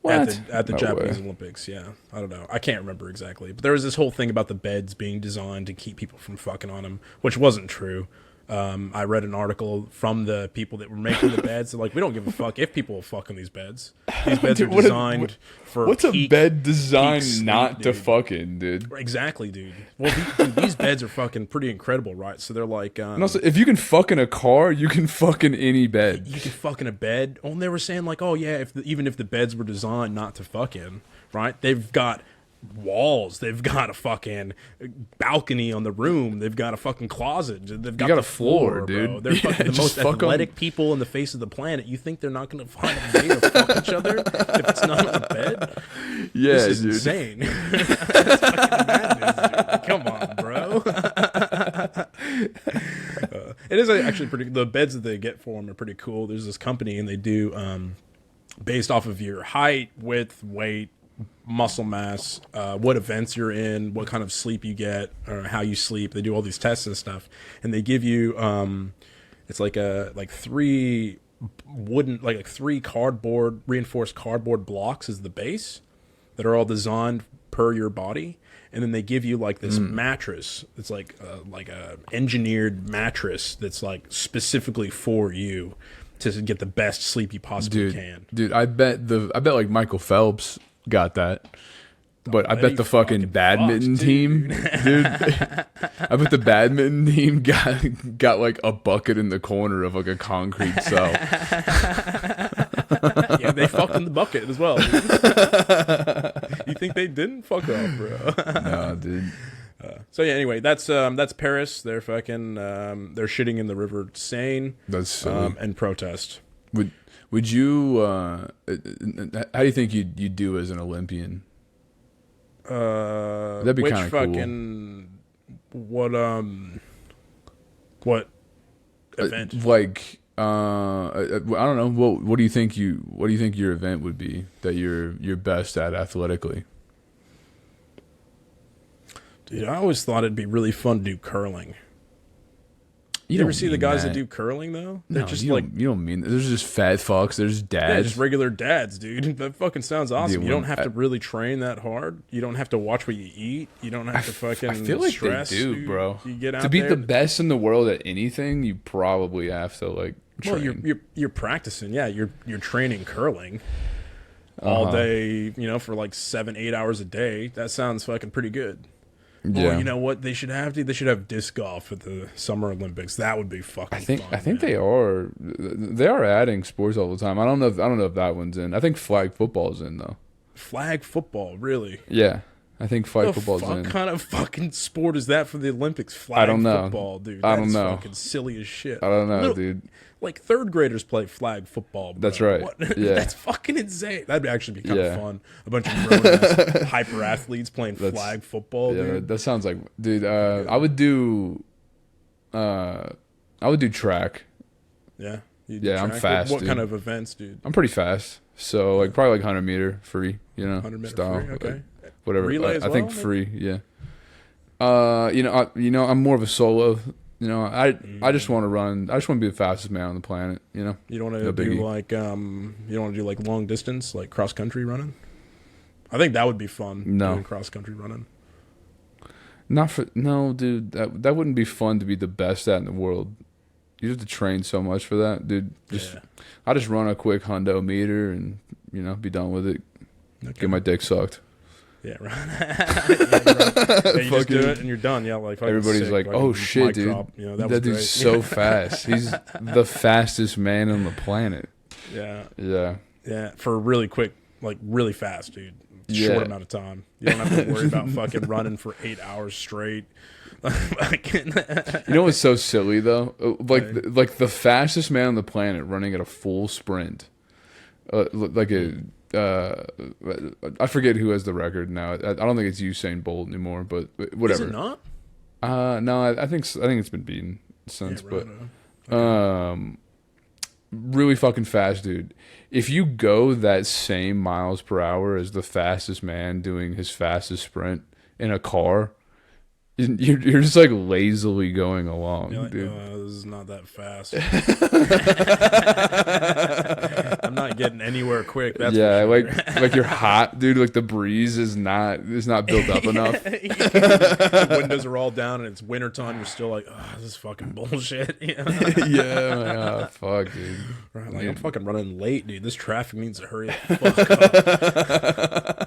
What? At the No Japanese way. Olympics, yeah. I don't know. I can't remember exactly. But there was this whole thing about the beds being designed to keep people from fucking on them, which wasn't true. I read an article from the people that were making the beds. They're like, we don't give a fuck if people will fuck on these beds. These beds Dude, are designed for What's a bed designed peak sleep, not to dude. fuck in, dude? Exactly, dude. Well, dude, these beds are fucking pretty incredible, right? So they're like, And also, if you can fuck in a car, you can fuck in any bed. you can fuck in a bed. Oh, and they were saying like, oh yeah, even if the beds were designed not to fuck in, right? They've got walls. They've got a fucking balcony on the room. They've got a fucking closet. They've got, got a the floor, bro. dude. They're Yeah, fucking the just most fuck 'em. athletic people on the face of the planet. You think they're not going to find a way to fuck each other if it's not on the bed? Yeah, This is dude. insane. That's fucking madness, dude. Come on, bro. It is actually pretty. The beds that they get for them are pretty cool. There's this company, and they do based off of your height, width, weight, muscle mass, what events you're in, what kind of sleep you get, or how you sleep. They do all these tests and stuff, and they give you it's like three cardboard reinforced cardboard blocks as the base that are all designed per your body. And then they give you like this mattress. It's like a engineered mattress that's like specifically for you to get the best sleep you possibly can. Dude, I bet like Michael Phelps got that. But I bet the fucking badminton fucked, team, dude. I bet the badminton team got like a bucket in the corner of like a concrete cell. Yeah, they fucked in the bucket as well. You think they didn't? Fuck off, bro. No, dude. So yeah, anyway, that's Paris. They're fucking they're shitting in the river Seine. That's silly. And protest. Would you? How do you think you'd do as an Olympian? That'd be Which kind of cool. fucking what event? Like I don't know. What do you think your event would be that you're best at athletically? Dude, I always thought it'd be really fun to do curling. You ever don't see the mean guys that that. do curling though? They're No, just you like you don't mean that. There's just fat fucks. There's yeah, dads. just regular dads, dude. That fucking sounds awesome. Dude, You don't when have to really train that hard. You don't have to watch what you eat. You don't have to fucking I feel like stress. they do, dude. bro. You get out To be there. the best in the world at anything, you probably have to like train. Well, you're practicing. Yeah, you're training curling all day. You know, for like 7-8 hours a day. That sounds fucking pretty good. Yeah. Or you know what they should have? They should have disc golf at the Summer Olympics. That would be fucking. I think fun, they are adding sports all the time. I don't know if that one's in. I think flag football's in though. flag football. Really? Yeah. I think flag football's What in. kind of fucking sport is that for the Olympics? Flag I don't know. football, dude. I don't That's know. Fucking silly as shit. I don't know, dude. Like third graders play flag football. Bro. That's right. What? Yeah. That's fucking insane. That'd actually be kind Yeah. of fun. A bunch of grown-ass hyper athletes playing flag football. Yeah, Dude. that sounds like, dude. I would do track. Yeah. You Yeah, I'm track? fast, What dude. kind of events, dude? I'm pretty fast, so like probably like 100-meter free, 100-meter style, free? Okay. like, whatever. Relay as I think well, free, yeah. I'm more of a solo. I just want to run. I just want to be the fastest man on the planet. You don't want to No do biggie. like you don't want to do like long distance, like cross country running? I think that would be fun. No. Doing cross country running. No, dude. That wouldn't be fun to be the best at in the world. You have to train so much for that, dude. I just run a quick hundo meter and be done with it. Okay. Get my dick sucked. Yeah, right. Yeah, you just do it and you're done. Yeah, like fucking Everybody's sick. like, Fucking "Oh shit, mic dude! drop. That was dude's great. so fast. He's the fastest man on the planet." Yeah, Yeah. for really quick, like really fast, dude. Yeah. Short amount of time. You don't have to worry about fucking running for 8 hours straight. You know what's so silly though? Like the fastest man on the planet running at a full sprint, I forget who has the record now. I don't think it's Usain Bolt anymore, but whatever. Is it not? No, I think it's been beaten since, Yeah, but really fucking fast, dude. If you go that same miles per hour as the fastest man doing his fastest sprint in a car, You're just like lazily going along, You're like, dude. this is not that fast. I'm not getting anywhere quick. That's Yeah, for sure. like you're hot, dude. Like the breeze is not built up enough. The windows are all down and it's wintertime. You're still like, oh, this is fucking bullshit. You know? Yeah, like, oh, fuck, dude. Right, like, I'm fucking running late, dude. This traffic needs to hurry the fuck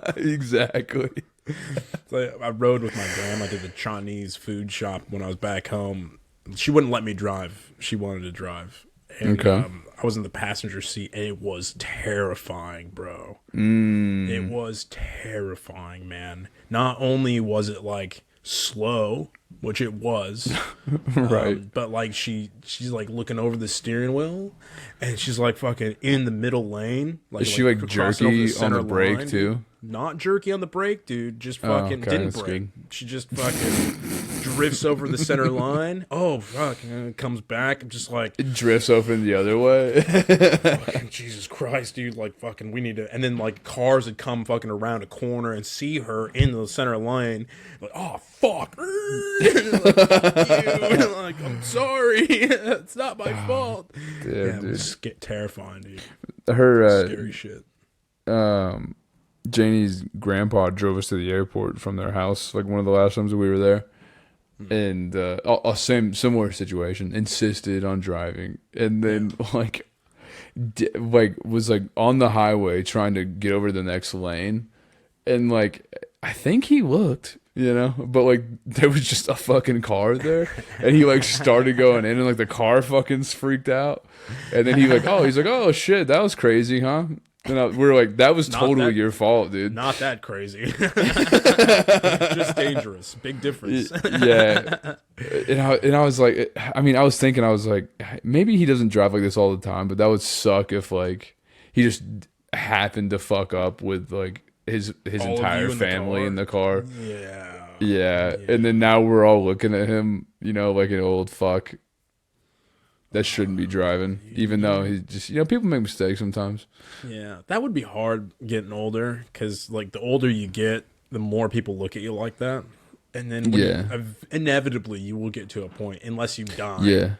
up. Exactly. So I rode with my grandma to the Chinese food shop when I was back home. She wouldn't let me drive. She wanted to drive. And, Okay. I was in the passenger seat, and it was terrifying, bro. It was terrifying, man. Not only was it, like, slow, which it was, Right. but, like, she's, like, looking over the steering wheel, and she's, like, fucking in the middle lane. Like, Is she like crossing over jerky on center the brake line, too? dude. Not jerky on the brake, dude. Just fucking okay, didn't that's brake. good. She just fucking drifts over the center line. Oh, fuck. And it comes back. I'm just like, It drifts open the other way. fucking Jesus Christ, dude. Like, fucking, we need to. And then, like, cars would come fucking around a corner and see her in the center lane. Like, oh, fuck. Like, fuck you. Like, I'm sorry. It's not my fault. Damn, Yeah, it dude. was terrifying, dude. Her Scary shit. Janie's grandpa drove us to the airport from their house, like one of the last times that we were there. And a similar situation, insisted on driving, and then was like on the highway trying to get over the next lane, and like I think he looked, but like there was just a fucking car there, and he like started going in, and like the car fucking freaked out, and then he's like, oh shit, that was crazy, huh? And we're like, that was totally your fault, dude. Not that crazy. Just dangerous. Big difference. Yeah. And I was like, I was thinking, maybe he doesn't drive like this all the time, but that would suck if like he just happened to fuck up with like his All entire of you family in the car. Yeah. Yeah. And then now we're all looking at him, like an old fuck that shouldn't be driving, even though he just, people make mistakes sometimes. Yeah. That would be hard getting older because, like, the older you get, the more people look at you like that. And then inevitably you will get to a point, unless you die, Yeah.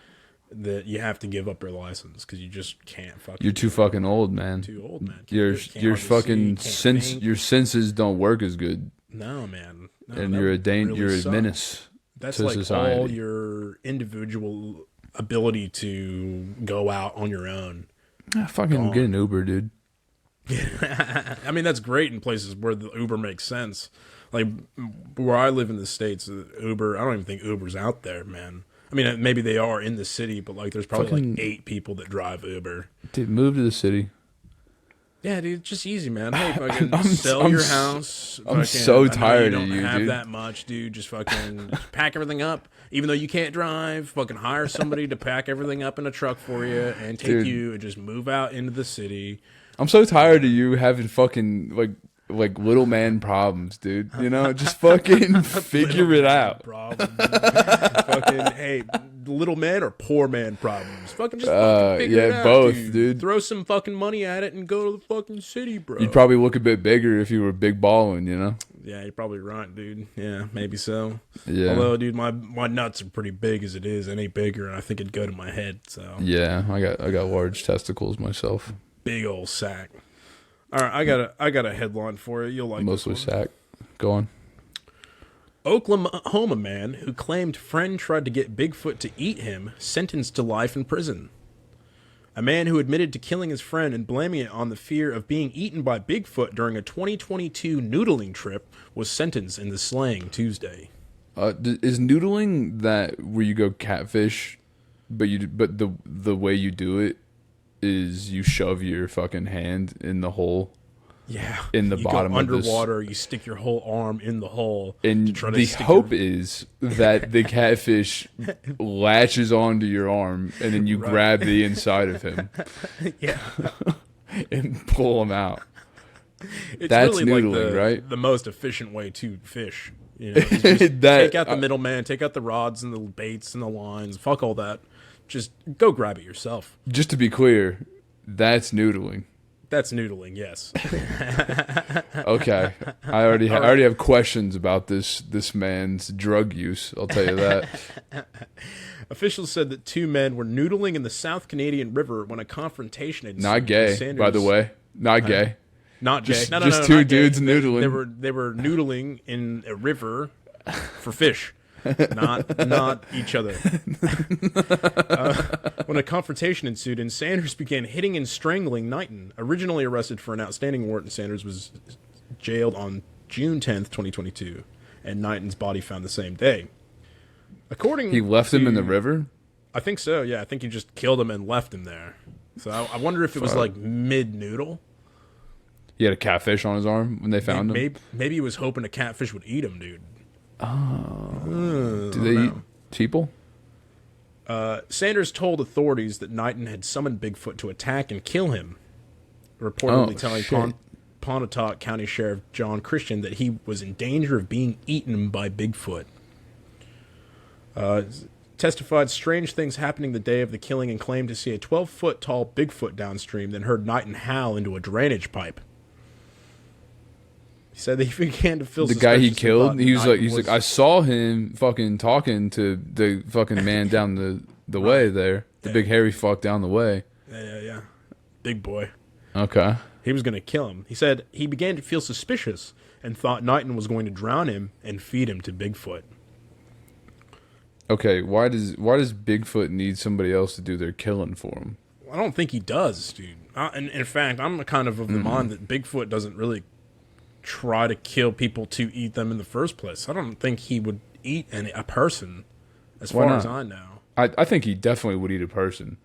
that you have to give up your license because you just can't fucking. You're too fucking old, man. Too old, man. Your Can't fucking hardly see, can't think. your senses don't work as good. No, man. No, And that you're would you're really a suck. menace That's to like society. all your individual ability to go out on your own. Fucking get an Uber, dude. I mean, that's great in places where the Uber makes sense. Like where I live in the States, Uber, I don't even think Uber's out there, man. I mean, maybe they are in the city, but like there's probably like 8 people that drive Uber. Dude, move to the city. Yeah, dude, it's just easy, man. Hey, fucking sell your house. I'm Fucking, so I know tired you of don't you, have dude. that much, dude. Just fucking pack everything up. Even though you can't drive, fucking hire somebody to pack everything up in a truck for you and take Dude. you and just move out into the city. I'm so tired of you having fucking like little man problems, dude. Just fucking figure it out. Problem. Fucking, hey, little man or poor man problems. Fucking just fucking figure it out, both, dude. Throw some fucking money at it and go to the fucking city, bro. You'd probably look a bit bigger if you were big balling, Yeah, you're probably right, dude. Yeah, maybe so. Yeah. Although, dude, my nuts are pretty big as it is. Any bigger, and I think it'd go to my head. So Yeah, I got large testicles myself. big old sack. All right, I got a headline for you. You'll like Mostly this one. sack. Go on. Oklahoma man who claimed friend tried to get Bigfoot to eat him sentenced to life in prison. A man who admitted to killing his friend and blaming it on the fear of being eaten by Bigfoot during a 2022 noodling trip was sentenced in the slaying Tuesday. Is noodling that where you go catfish, but the way you do it is you shove your fucking hand in the hole? Yeah, In the you bottom go of this- underwater, you stick your whole arm in the hole. And to try to the stick hope your- is that the catfish latches onto your arm, and then you grab the inside of him yeah, and pull him out. it's That's really noodling, like right? the most efficient way to fish. You know, is just take out the middleman, take out the rods and the baits and the lines. Fuck all that. Just go grab it yourself. Just to be clear, that's noodling. That's noodling, yes. Okay, I already have questions about this man's drug use. I'll tell you that. Officials said that 2 men were noodling in the South Canadian River when a confrontation ensued. Not gay, by the way. Not gay. Not gay. Just, No, just not two gay. dudes noodling. They were noodling in a river for fish, not each other. When a confrontation ensued, and Sanders began hitting and strangling Knighton. Originally arrested for an outstanding warrant, Sanders was jailed on June 10th, 2022, and Knighton's body found the same day. He left him in the river? I think so, yeah. I think he just killed him and left him there. So I wonder if it was like mid-noodle. He had a catfish on his arm when they found him? Maybe he was hoping a catfish would eat him, dude. Do they eat people? Sanders told authorities that Knighton had summoned Bigfoot to attack and kill him, reportedly telling Pontotoc County Sheriff John Christian that he was in danger of being eaten by Bigfoot. Testified strange things happening the day of the killing and claimed to see a 12-foot tall Bigfoot downstream, then heard Knighton howl into a drainage pipe. He said that he began to feel the guy he suspicious killed. about He's like, I saw him fucking talking to the fucking man down the way there, the big hairy fuck down the way. Yeah, big boy. Okay. He was going to kill him. He said he began to feel suspicious and thought Knighton was going to drown him and feed him to Bigfoot. Okay, why does Bigfoot need somebody else to do their killing for him? I don't think he does, dude. In fact, I'm kind of the mind that Bigfoot doesn't really try to kill people to eat them in the first place. I don't think he would eat a person, as far as I know. I think he definitely would eat a person.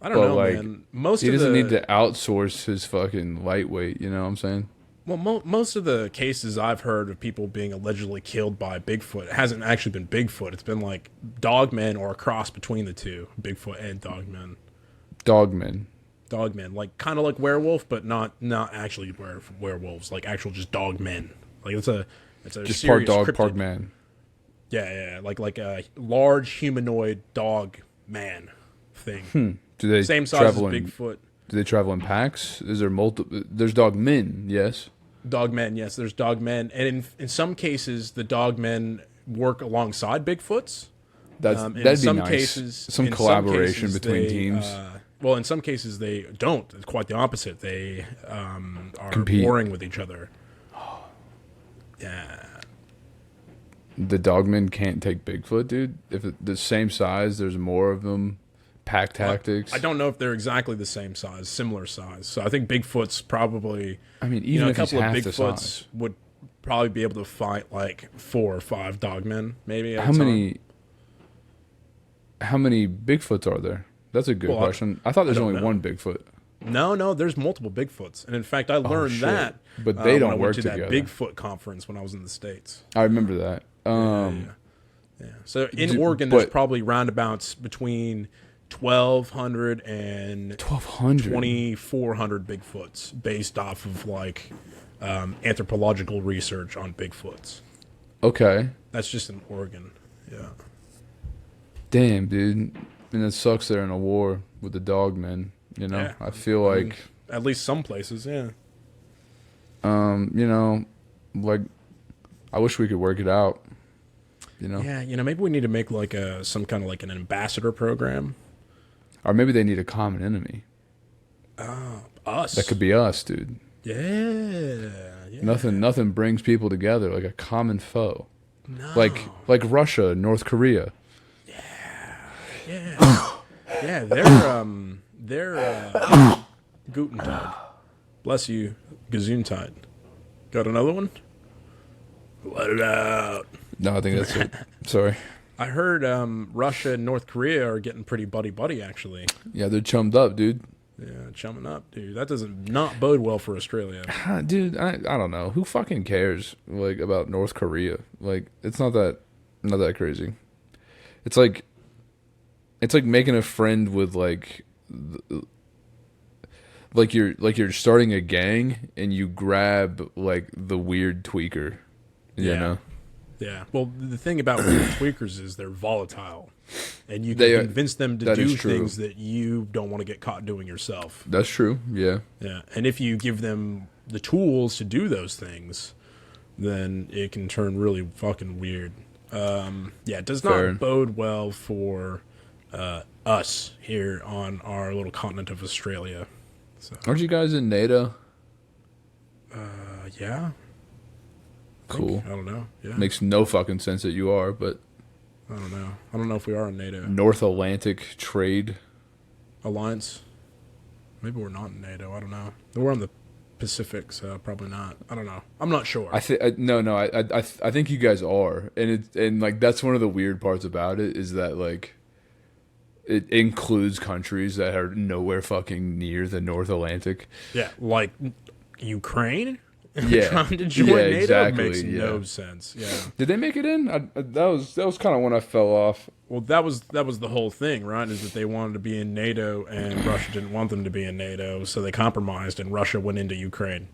I don't know, man. He doesn't need to outsource his fucking lightweight, you know what I'm saying? Well, most of the cases I've heard of people being allegedly killed by Bigfoot hasn't actually been Bigfoot. It's been like dogmen or a cross between the two, Bigfoot and dogmen. Dogmen, like kind of like werewolf, but not actually werewolves, like actual just dogmen. Like it's a just part dog, part man. Yeah, like a large humanoid dog man thing. Do they same size as Bigfoot? Do they travel in packs? Is there multiple? There's dogmen, yes. Dogmen, yes. There's dogmen, and in some cases, the dogmen work alongside Bigfoots. That'd be nice. Some collaboration between teams. Well, in some cases they don't. It's quite the opposite. They are warring with each other. Yeah. The dogmen can't take Bigfoot, dude. If it's the same size, there's more of them. Pack tactics. I don't know if they're exactly the same size, similar size. So I think Bigfoot's probably. I mean, even if a couple of half Bigfoots would probably be able to fight like 4 or 5 dogmen, maybe. How many Bigfoots are there? That's a good question. I thought there's only one Bigfoot. No, there's multiple Bigfoots, and in fact, I learned that. But they don't when I work went to together. that Bigfoot conference when I was in the States. I remember that. Yeah. So in Oregon, there's probably roundabouts between 1,200 and 2,400 Bigfoots, based off of like anthropological research on Bigfoots. Okay, that's just in Oregon. Yeah. Damn, dude. And it sucks they're in a war with the dogmen. You know, I feel like at least some places, yeah. You know, like I wish we could work it out. You know. Yeah, maybe we need to make like some kind of like an ambassador program. Or maybe they need a common enemy. Us. That could be us, dude. Yeah. Nothing brings people together like a common foe. No. Like Russia, North Korea. Yeah. Yeah, they're Guten Tag. Bless you, Gesundheit. Got another one? Let it out. No, I think that's it. Sorry. I heard Russia and North Korea are getting pretty buddy-buddy, actually. Yeah, they're chummed up, dude. Yeah, chumming up, dude. That doesn't not bode well for Australia. Dude, I don't know. Who fucking cares, like, about North Korea? Like, it's not that crazy. It's like making a friend with, like you're starting a gang and you grab, like, the weird tweaker, you know? Yeah. Well, the thing about tweakers is they're volatile, and you can convince them to do things that you don't want to get caught doing yourself. That's true. Yeah. Yeah. And if you give them the tools to do those things, then it can turn really fucking weird. It does not bode well for us here on our little continent of Australia. So. Aren't you guys in NATO? Yeah. Cool. I don't know. Yeah. Makes no fucking sense that you are, but I don't know. I don't know if we are in NATO. North Atlantic Trade Alliance. Maybe we're not in NATO. I don't know. We're on the Pacific, so probably not. I don't know. I'm not sure. I think I think you guys are, and like that's one of the weird parts about it is that like it includes countries that are nowhere fucking near the North Atlantic. Yeah, like Ukraine. Yeah, trying to join NATO exactly, makes no sense. Yeah. Did they make it in? That was kind of when I fell off. Well, that was the whole thing, right? Is that they wanted to be in NATO, and Russia didn't want them to be in NATO, so they compromised, and Russia went into Ukraine.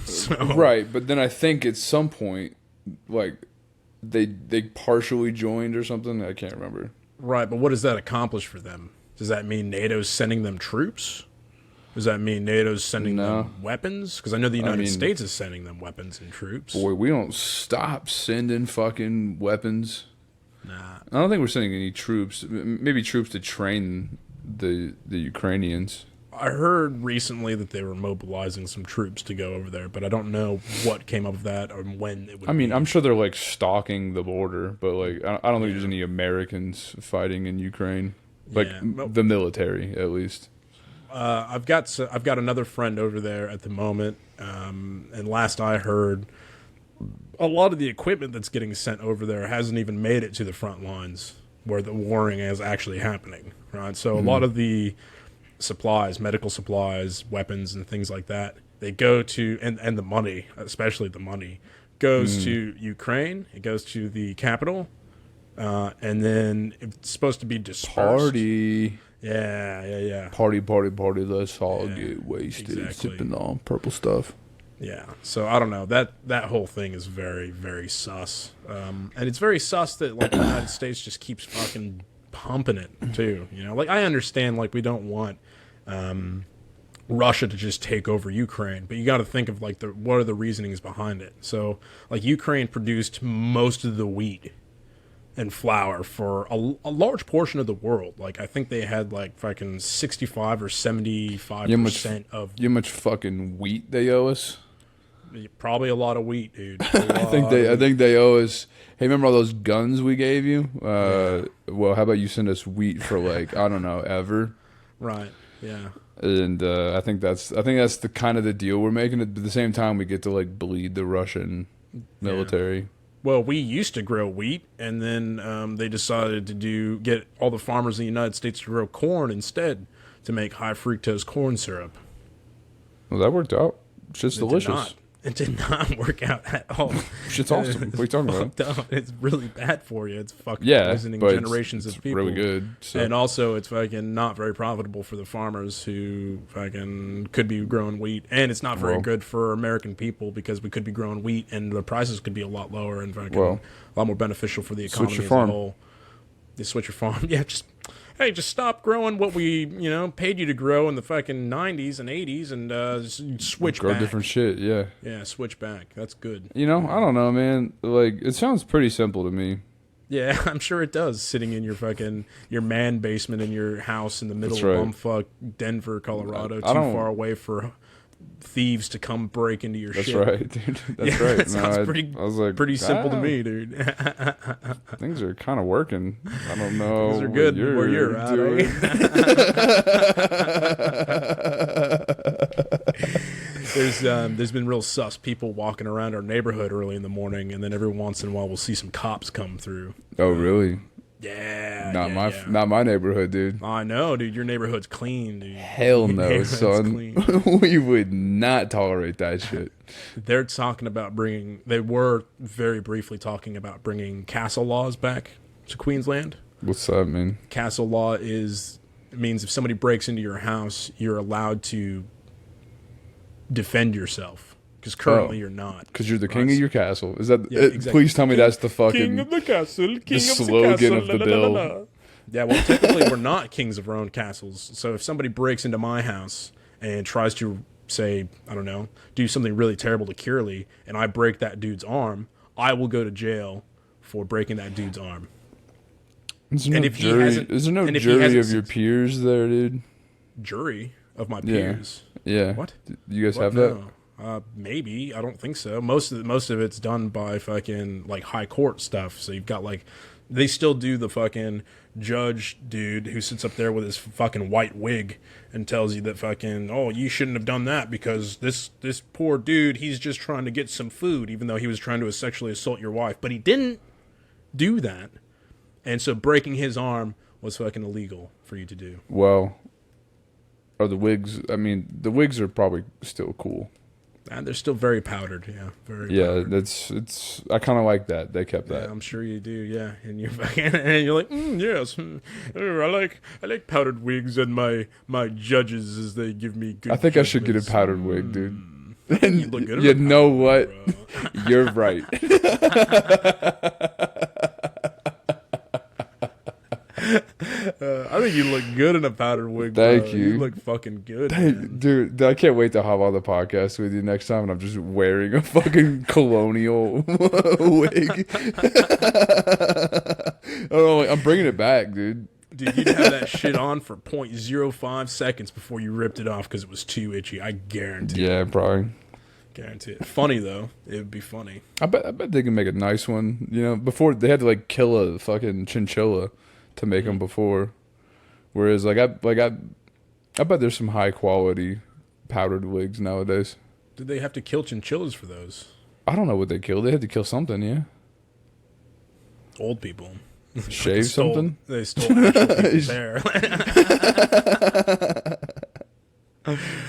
So. Right, but then I think at some point, like they partially joined or something. I can't remember. Right, but what does that accomplish for them? Does that mean NATO's sending them troops? Does that mean NATO's sending them weapons? Because I know the United States is sending them weapons and troops. Boy, we don't stop sending fucking weapons. Nah. I don't think we're sending any troops. Maybe troops to train the Ukrainians. I heard recently that they were mobilizing some troops to go over there, but I don't know what came of that or when it would be. I'm sure they're like stalking the border, but like I don't think there's any Americans fighting in Ukraine. Like the military, at least. I've got another friend over there at the moment, and last I heard, a lot of the equipment that's getting sent over there hasn't even made it to the front lines where the warring is actually happening, right? So a lot of the supplies, medical supplies, weapons, and things like that, they go to, and the money, especially the money, goes to Ukraine. It goes to the capital, and then it's supposed to be dispersed. Party. Yeah. Party. Let's all get wasted, sipping on purple stuff. Yeah. So I don't know. That whole thing is very, very sus. And it's very sus that like the United States just keeps fucking pumping it too. You know, like I understand like we don't want Russia to just take over Ukraine, but you got to think of like what are the reasonings behind it. So like Ukraine produced most of the wheat and flour for a large portion of the world. Like I think they had like fucking 65 or 75% of. You know how much fucking wheat they owe us? Probably a lot of wheat, dude. I think they owe us. Hey, remember all those guns we gave you? Well, how about you send us wheat for like I don't know ever. Right. Yeah. And I think that's the kind of the deal we're making. At the same time, we get to like bleed the Russian military. Yeah. Well, we used to grow wheat, and then they decided to get all the farmers in the United States to grow corn instead to make high fructose corn syrup. Well, that worked out. Shit's delicious. It did not work out at all. Shit's awesome. What are you talking about? It's really bad for you. It's fucking poisoning generations of people. Really good. So. And also, it's fucking not very profitable for the farmers who fucking could be growing wheat. And it's not very good for American people because we could be growing wheat and the prices could be a lot lower and fucking a lot more beneficial for the economy as a whole. You switch your farm. Yeah, just stop growing what we, paid you to grow in the fucking 90s and 80s and switch grow back. Grow different shit, yeah. Yeah, switch back. That's good. I don't know, man. Like, it sounds pretty simple to me. Yeah, I'm sure it does, sitting in your man basement in your house in the middle of bumfuck Denver, Colorado, too far away for thieves to come break into your shit. That's right, dude. That's right. That sounds pretty simple to me, dude. Things are kind of working. I don't know. Things are good where you're at. There's been real sus people walking around our neighborhood early in the morning, and then every once in a while we'll see some cops come through. Oh, really? Yeah. Not my neighborhood, dude. I know, dude. Your neighborhood's clean, dude. Hell no, son. We would not tolerate that shit. They're talking about they were very briefly talking about bringing castle laws back to Queensland. What's that mean? Castle law means if somebody breaks into your house, you're allowed to defend yourself. because currently you're not. Because you're the king of your castle. Is that? Yeah, exactly. Please tell me that's the fucking king of the castle, king the of slogan the castle, of the la, bill. la, la, la. Yeah, well, typically we're not kings of our own castles. So if somebody breaks into my house and tries to say, I don't know, do something really terrible to Curly, and I break that dude's arm, I will go to jail for breaking that dude's arm. Is there no jury? Is there no jury of your peers there, dude? Jury of my peers? Yeah. What? You guys have that? Maybe. I don't think so. Most of it's done by fucking like high court stuff. So you've got like, they still do the fucking judge dude who sits up there with his fucking white wig and tells you that fucking, oh, you shouldn't have done that because this poor dude, he's just trying to get some food, even though he was trying to sexually assault your wife. But he didn't do that. And so breaking his arm was fucking illegal for you to do. Well, are the wigs, I mean, the wigs are probably still cool. And they're still very powdered, yeah. Very powdered. It's I kind of like that. They kept that. Yeah, I'm sure you do, yeah. And you're fucking, and you're like, yes, I like powdered wigs and my judges as they give me good I think judgments. I should get a powdered wig, dude. And you look good. You know what? You're right. I think you look good in a powdered wig. Thank you. You look fucking good, man. Dude. I can't wait to hop on the podcast with you next time, and I'm just wearing a fucking colonial wig. I'm bringing it back, dude. Dude, you'd have that shit on for 0.05 seconds before you ripped it off because it was too itchy. I guarantee. Yeah, probably. Guarantee it. Funny though, it would be funny. I bet they can make a nice one. You know, before they had to like kill a fucking chinchilla to make them before. Whereas I bet there's some high quality powdered wigs nowadays. Did they have to kill chinchillas for those? I don't know what they killed. They had to kill something, yeah. Old people. Shave something? They stole actual people's hair.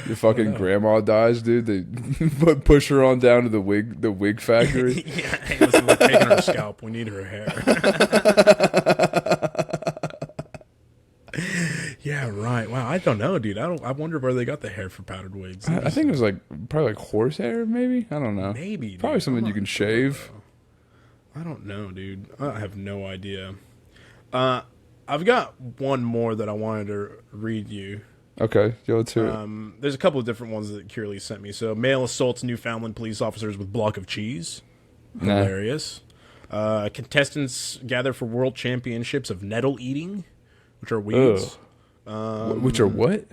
Your fucking grandma dies, dude. They push her on down to the wig factory. Yeah, hey, listen, we're taking her scalp. We need her hair. Yeah, right. Wow, I don't know, dude. I wonder where they got the hair for powdered wigs. I think it was probably horse hair, maybe. I don't know. Maybe, dude. Probably something you can shave. I don't know, dude. I have no idea. I've got one more that I wanted to read you. Okay, let's hear it. There's a couple of different ones that Curly sent me. So, male assaults Newfoundland police officers with block of cheese. Hilarious. Contestants gather for world championships of nettle eating, which are weeds. Which are what?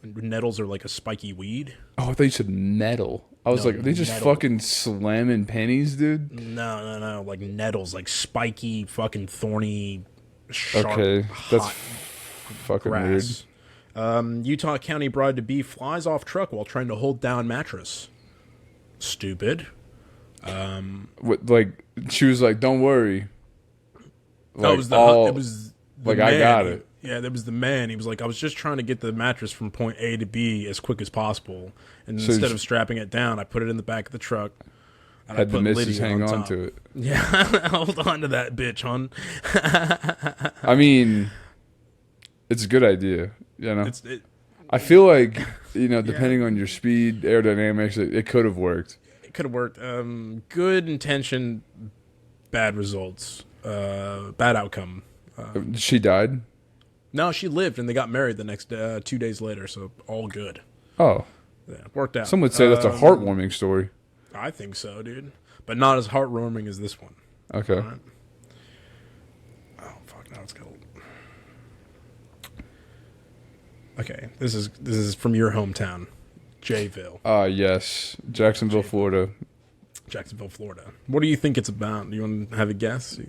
Nettles are like a spiky weed. Oh, I thought you said nettle. I was like, they just fucking slamming pennies, dude? No. Like nettles, like spiky, fucking thorny, sharp, okay, that's fucking grass. Weird. Utah County bride to be flies off truck while trying to hold down mattress. Stupid. She was like, "Don't worry." It was the like man. I got it. Yeah, that was the man. He was like, I was just trying to get the mattress from point A to B as quick as possible, and so instead of strapping it down, I put it in the back of the truck. And had the missus hang on to it. Yeah, hold on to that bitch, hon. I mean, it's a good idea, you know. I feel like, you know, depending on your speed, aerodynamics, it could have worked. It could have worked. Good intention, bad results, bad outcome. She died? No, she lived, and they got married the next 2 days later, so all good. Oh. Yeah, worked out. Some would say that's a heartwarming story. I think so, dude. But not as heartwarming as this one. Okay. Right? Oh, fuck, now it's cold. Okay, this is from your hometown, Jayville. Yes. Jacksonville, Florida. Jacksonville, Florida. What do you think it's about? Do you want to have a guess?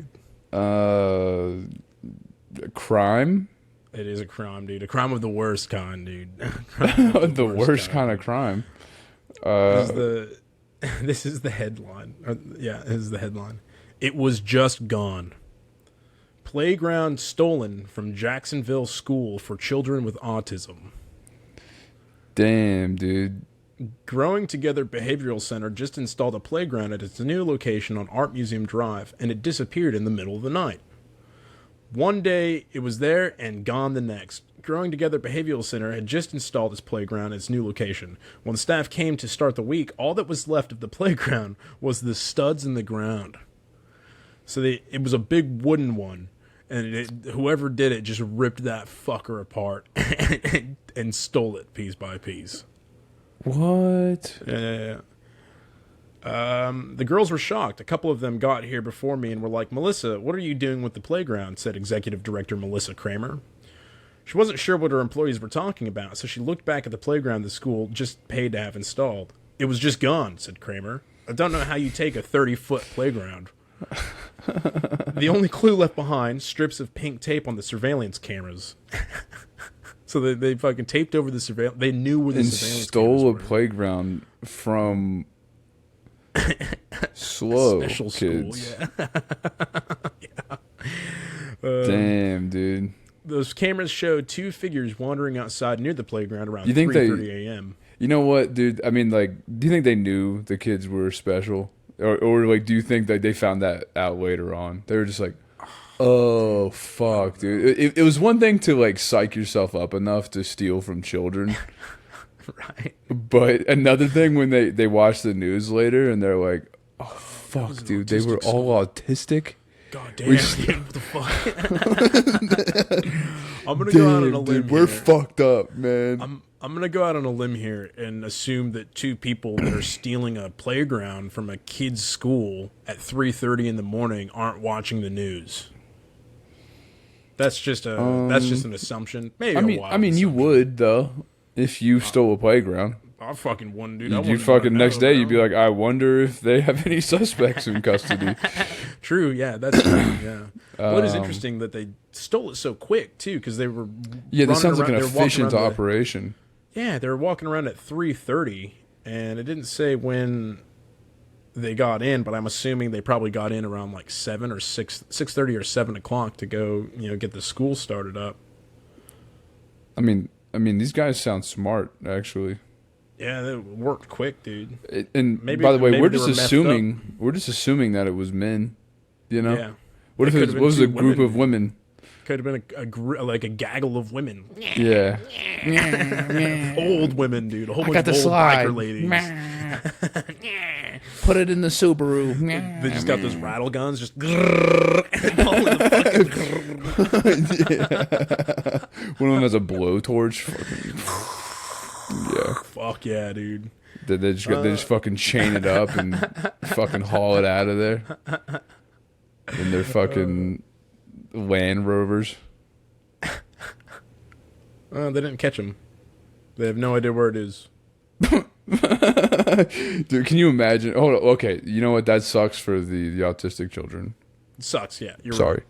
Crime? It is a crime, dude. A crime of the worst kind, dude. The worst kind of crime. This is the headline. This is the headline. It was just gone. Playground stolen from Jacksonville school for children with autism. Damn, dude. Growing Together Behavioral Center just installed a playground at its new location on Art Museum Drive, and it disappeared in the middle of the night. One day, it was there and gone the next. Growing Together Behavioral Center had just installed its playground at its new location. When staff came to start the week, all that was left of the playground was the studs in the ground. So it was a big wooden one, and whoever did it just ripped that fucker apart and stole it piece by piece. What? Yeah. The girls were shocked. A couple of them got here before me and were like, "Melissa, what are you doing with the playground?" said Executive Director Melissa Kramer. She wasn't sure what her employees were talking about, so she looked back at the playground the school just paid to have installed. "It was just gone," said Kramer. "I don't know how you take a 30-foot playground." The only clue left behind, strips of pink tape on the surveillance cameras. So they fucking taped over the surveillance. They knew where the surveillance cameras stole a were. playground from slow Special kids. school, yeah. Damn, dude. Those cameras showed two figures wandering outside near the playground around You think 3:30 a.m. You know what, dude? I mean, like, do you think they knew the kids were special? Or like, do you think that they found that out later on? They were just like, oh, fuck, dude. It was one thing to, like, psych yourself up enough to steal from children. Right. But another thing when they watch the news later and they're like, oh, fuck, dude, they were all autistic? God damn, dude, what the fuck? I'm going to go out on a limb dude, we're here. fucked up, man. I'm going to go out on a limb here and assume that two people that are stealing a playground from a kid's school at 3:30 in the morning aren't watching the news. That's just an assumption. Maybe I mean, you would, though, if you stole a playground. I fucking wouldn't, dude. You'd fucking next day, you'd be like, I wonder if they have any suspects in custody. True, yeah, that's true, yeah. Well, it is interesting that they stole it so quick, too, because they were This sounds like around, an efficient operation. Yeah, they were walking around at 3:30, and it didn't say when they got in, but I'm assuming they probably got in around like 7 or 6:30 or 7 o'clock to go, get the school started up. I mean, these guys sound smart, actually. Yeah, they worked quick, dude. And Maybe, by the way, maybe we're they just were messed assuming that it was men. You know, Yeah. what if It it could've was been a two group women. of women? Could have been a gaggle of women. Yeah, Old women, dude. A whole bunch got of the old slide. biker ladies. Put it in the Subaru. They just got those rattle guns, just grrr, all in the fucking one of them has a blowtorch. Fucking, yeah, fuck yeah, dude. they just fucking chain it up and fucking haul it out of there. In their fucking Land Rovers. They didn't catch him. They have no idea where it is. Dude, can you imagine? Hold on, okay, you know what? That sucks for the autistic children. It sucks, yeah. You're Sorry. right.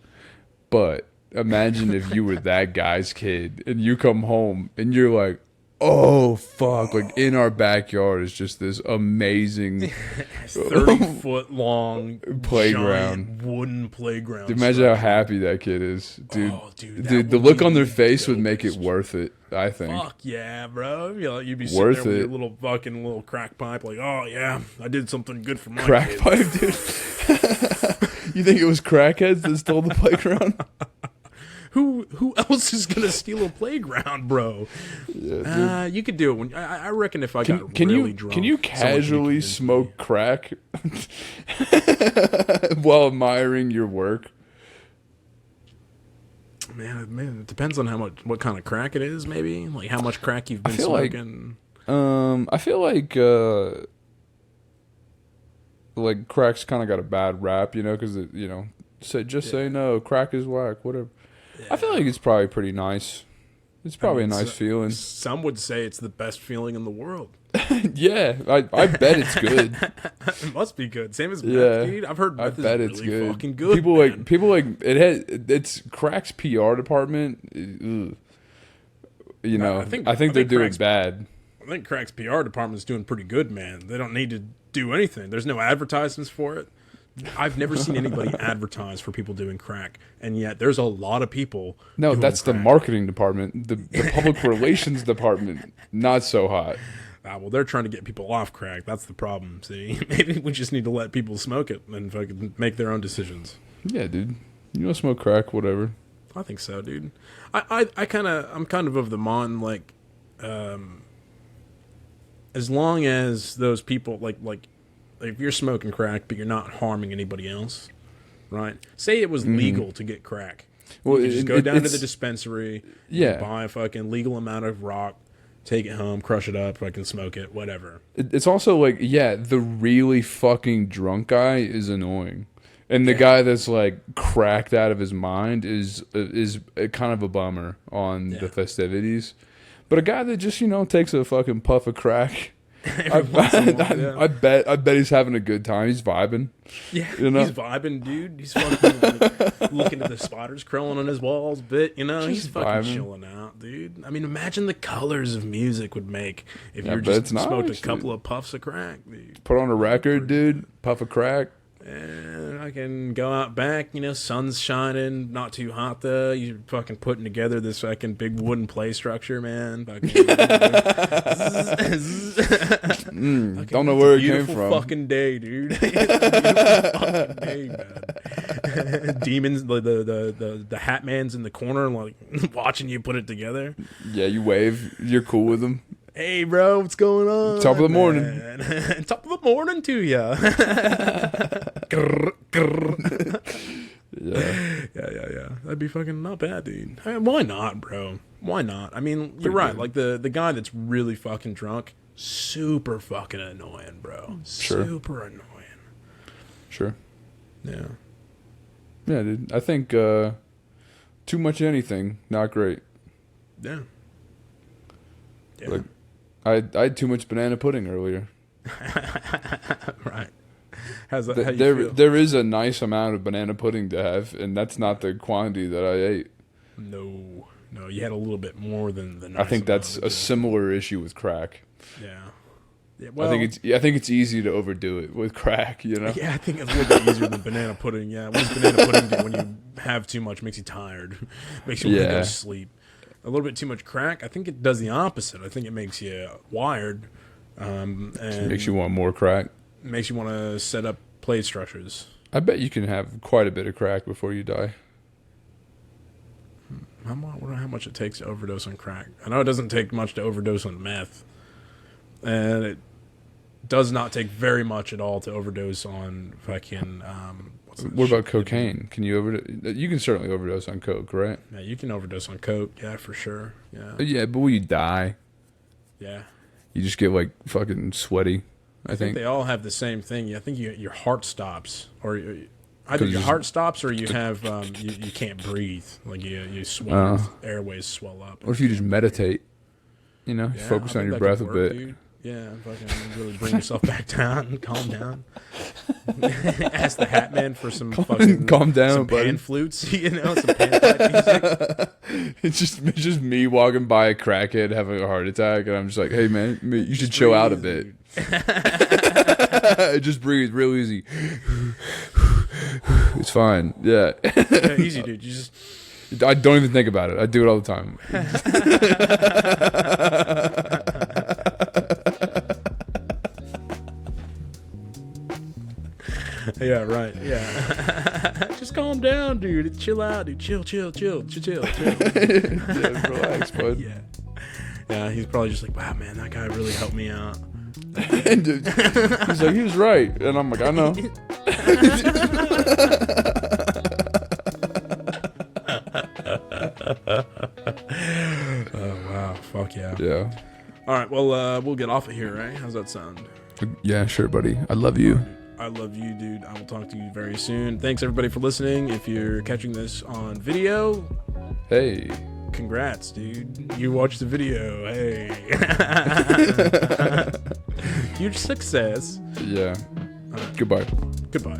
But imagine if you were that guy's kid and you come home and you're like, oh, fuck. Like, in our backyard is just this amazing 30-foot long playground. giant wooden playground. Dude, imagine how happy that kid is. Dude, Oh, dude, that dude the would look be on their the face would make it dopest. worth it, I think. Fuck yeah, bro. You'd be sitting Worth there with your it. little fucking little crack pipe like, oh yeah, I did something good for my Crack kids. pipe, dude. You think it was crackheads that stole the playground? Who else is gonna steal a playground, bro? Yeah, dude. You could do it when I reckon if I got Can really you drunk. can you someone could casually convince me. smoke crack while admiring your work? Man, it depends on what kind of crack it is. Maybe like how much crack you've been feel like- smoking. I feel like crack's kind of got a bad rap, because say no, crack is whack, whatever. I feel like it's probably pretty nice. It's probably a nice feeling. Some would say it's the best feeling in the world. Yeah, I bet it's good. It must be good. Same as meth, Yeah, dude. I've heard I meth bet is it's really good. fucking good. People like man. it's crack's PR department. Ugh. I I think think they're doing crack's- bad. I think Crack's PR department's doing pretty good, man. They don't need to do anything. There's no advertisements for it. I've never seen anybody advertise for people doing crack, and yet there's a lot of people. No, doing that's the crack. marketing department, the public relations department. Not so hot. Well, they're trying to get people off crack. That's the problem. See, maybe we just need to let people smoke it and fucking make their own decisions. Yeah, dude. You don't smoke crack, whatever. I think so, dude. I'm kind of the mind, like, as long as those people, like if you're smoking crack, but you're not harming anybody else, right? Say it was legal to get crack. Well, you just go down to the dispensary, buy a fucking legal amount of rock, take it home, crush it up, fucking smoke it, whatever. It's also like, the really fucking drunk guy is annoying. And the guy that's like cracked out of his mind is kind of a bummer on the festivities. But a guy that just, takes a fucking puff of crack, I bet he's having a good time. He's vibing. Yeah, he's vibing, dude. He's fucking like, looking at the spiders crawling on his walls, he's fucking chilling out, dude. I mean, imagine the colors of music would make if you're just smoked a couple of puffs of crack, dude. Put on a record, dude. Puff of crack. And I can go out back, sun's shining, not too hot though. You're fucking putting together this fucking big wooden play structure, man. Don't know where it came from. Fucking day, dude. Fucking day, man. Demons, the hat man's in the corner, like watching you put it together. Yeah, you wave. You're cool with them. Hey, bro, what's going on? Top of the morning. Top of the morning to ya. Yeah. That'd be fucking not bad, dude. I mean, why not, bro? Why not? I mean, you're right. Like, the guy that's really fucking drunk, super fucking annoying, bro. Sure. Super annoying. Sure. Yeah. Yeah, dude. I think too much of anything, not great. Yeah. Like, I had too much banana pudding earlier. Right. How's that? How you feel? There is a nice amount of banana pudding to have, and that's not the quantity that I ate. No, you had a little bit more than the. Nice I think that's amount a similar issue with crack. Yeah. Well, I think it's easy to overdo it with crack. Yeah, I think it's a little bit easier than banana pudding. Yeah, what does banana pudding do when you have too much? Makes you tired. Makes you want to go to sleep. A little bit too much crack, I think it does the opposite. I think it makes you wired. And it makes you want more crack. Makes you want to set up play structures. I bet you can have quite a bit of crack before you die. I wonder how much it takes to overdose on crack. I know it doesn't take much to overdose on meth. And it does not take very much at all to overdose on fucking... what about cocaine? Can you overdose? You can certainly overdose on coke, right? Yeah, you can overdose on coke. Yeah, for sure. Yeah. Yeah, but will you die? Yeah. You just get like fucking sweaty. I think they all have the same thing. I think your heart stops, or either your heart stops, or you have you can't breathe. Like you swell, airways swell up. Or if you just meditate, focus on your breath a bit. Dude. Yeah, fucking really bring yourself back down and calm down. Ask the hat man for some fucking calm down, some buddy. pan flutes, some pan music. It's just me walking by a crackhead having a heart attack, and I'm just like, hey man, you should chill out a bit. Just breathe real easy. It's fine. Yeah. Easy, dude. You just. I don't even think about it. I do it all the time. Yeah, right. Yeah. Just calm down, dude. Chill out, dude. Chill. Yeah, relax, bud. Yeah. Yeah, he's probably just like, wow, man, that guy really helped me out. And he's like, he was right. And I'm like, I know. Oh, wow. Fuck yeah. Yeah. All right, well, we'll get off of here, right? How's that sound? Yeah, sure, buddy. I love you. I love you, dude. I will talk to you very soon. Thanks, everybody, for listening. If you're catching this on video, hey. Congrats, dude. You watched the video. Hey. Huge success. Yeah. Goodbye. Goodbye.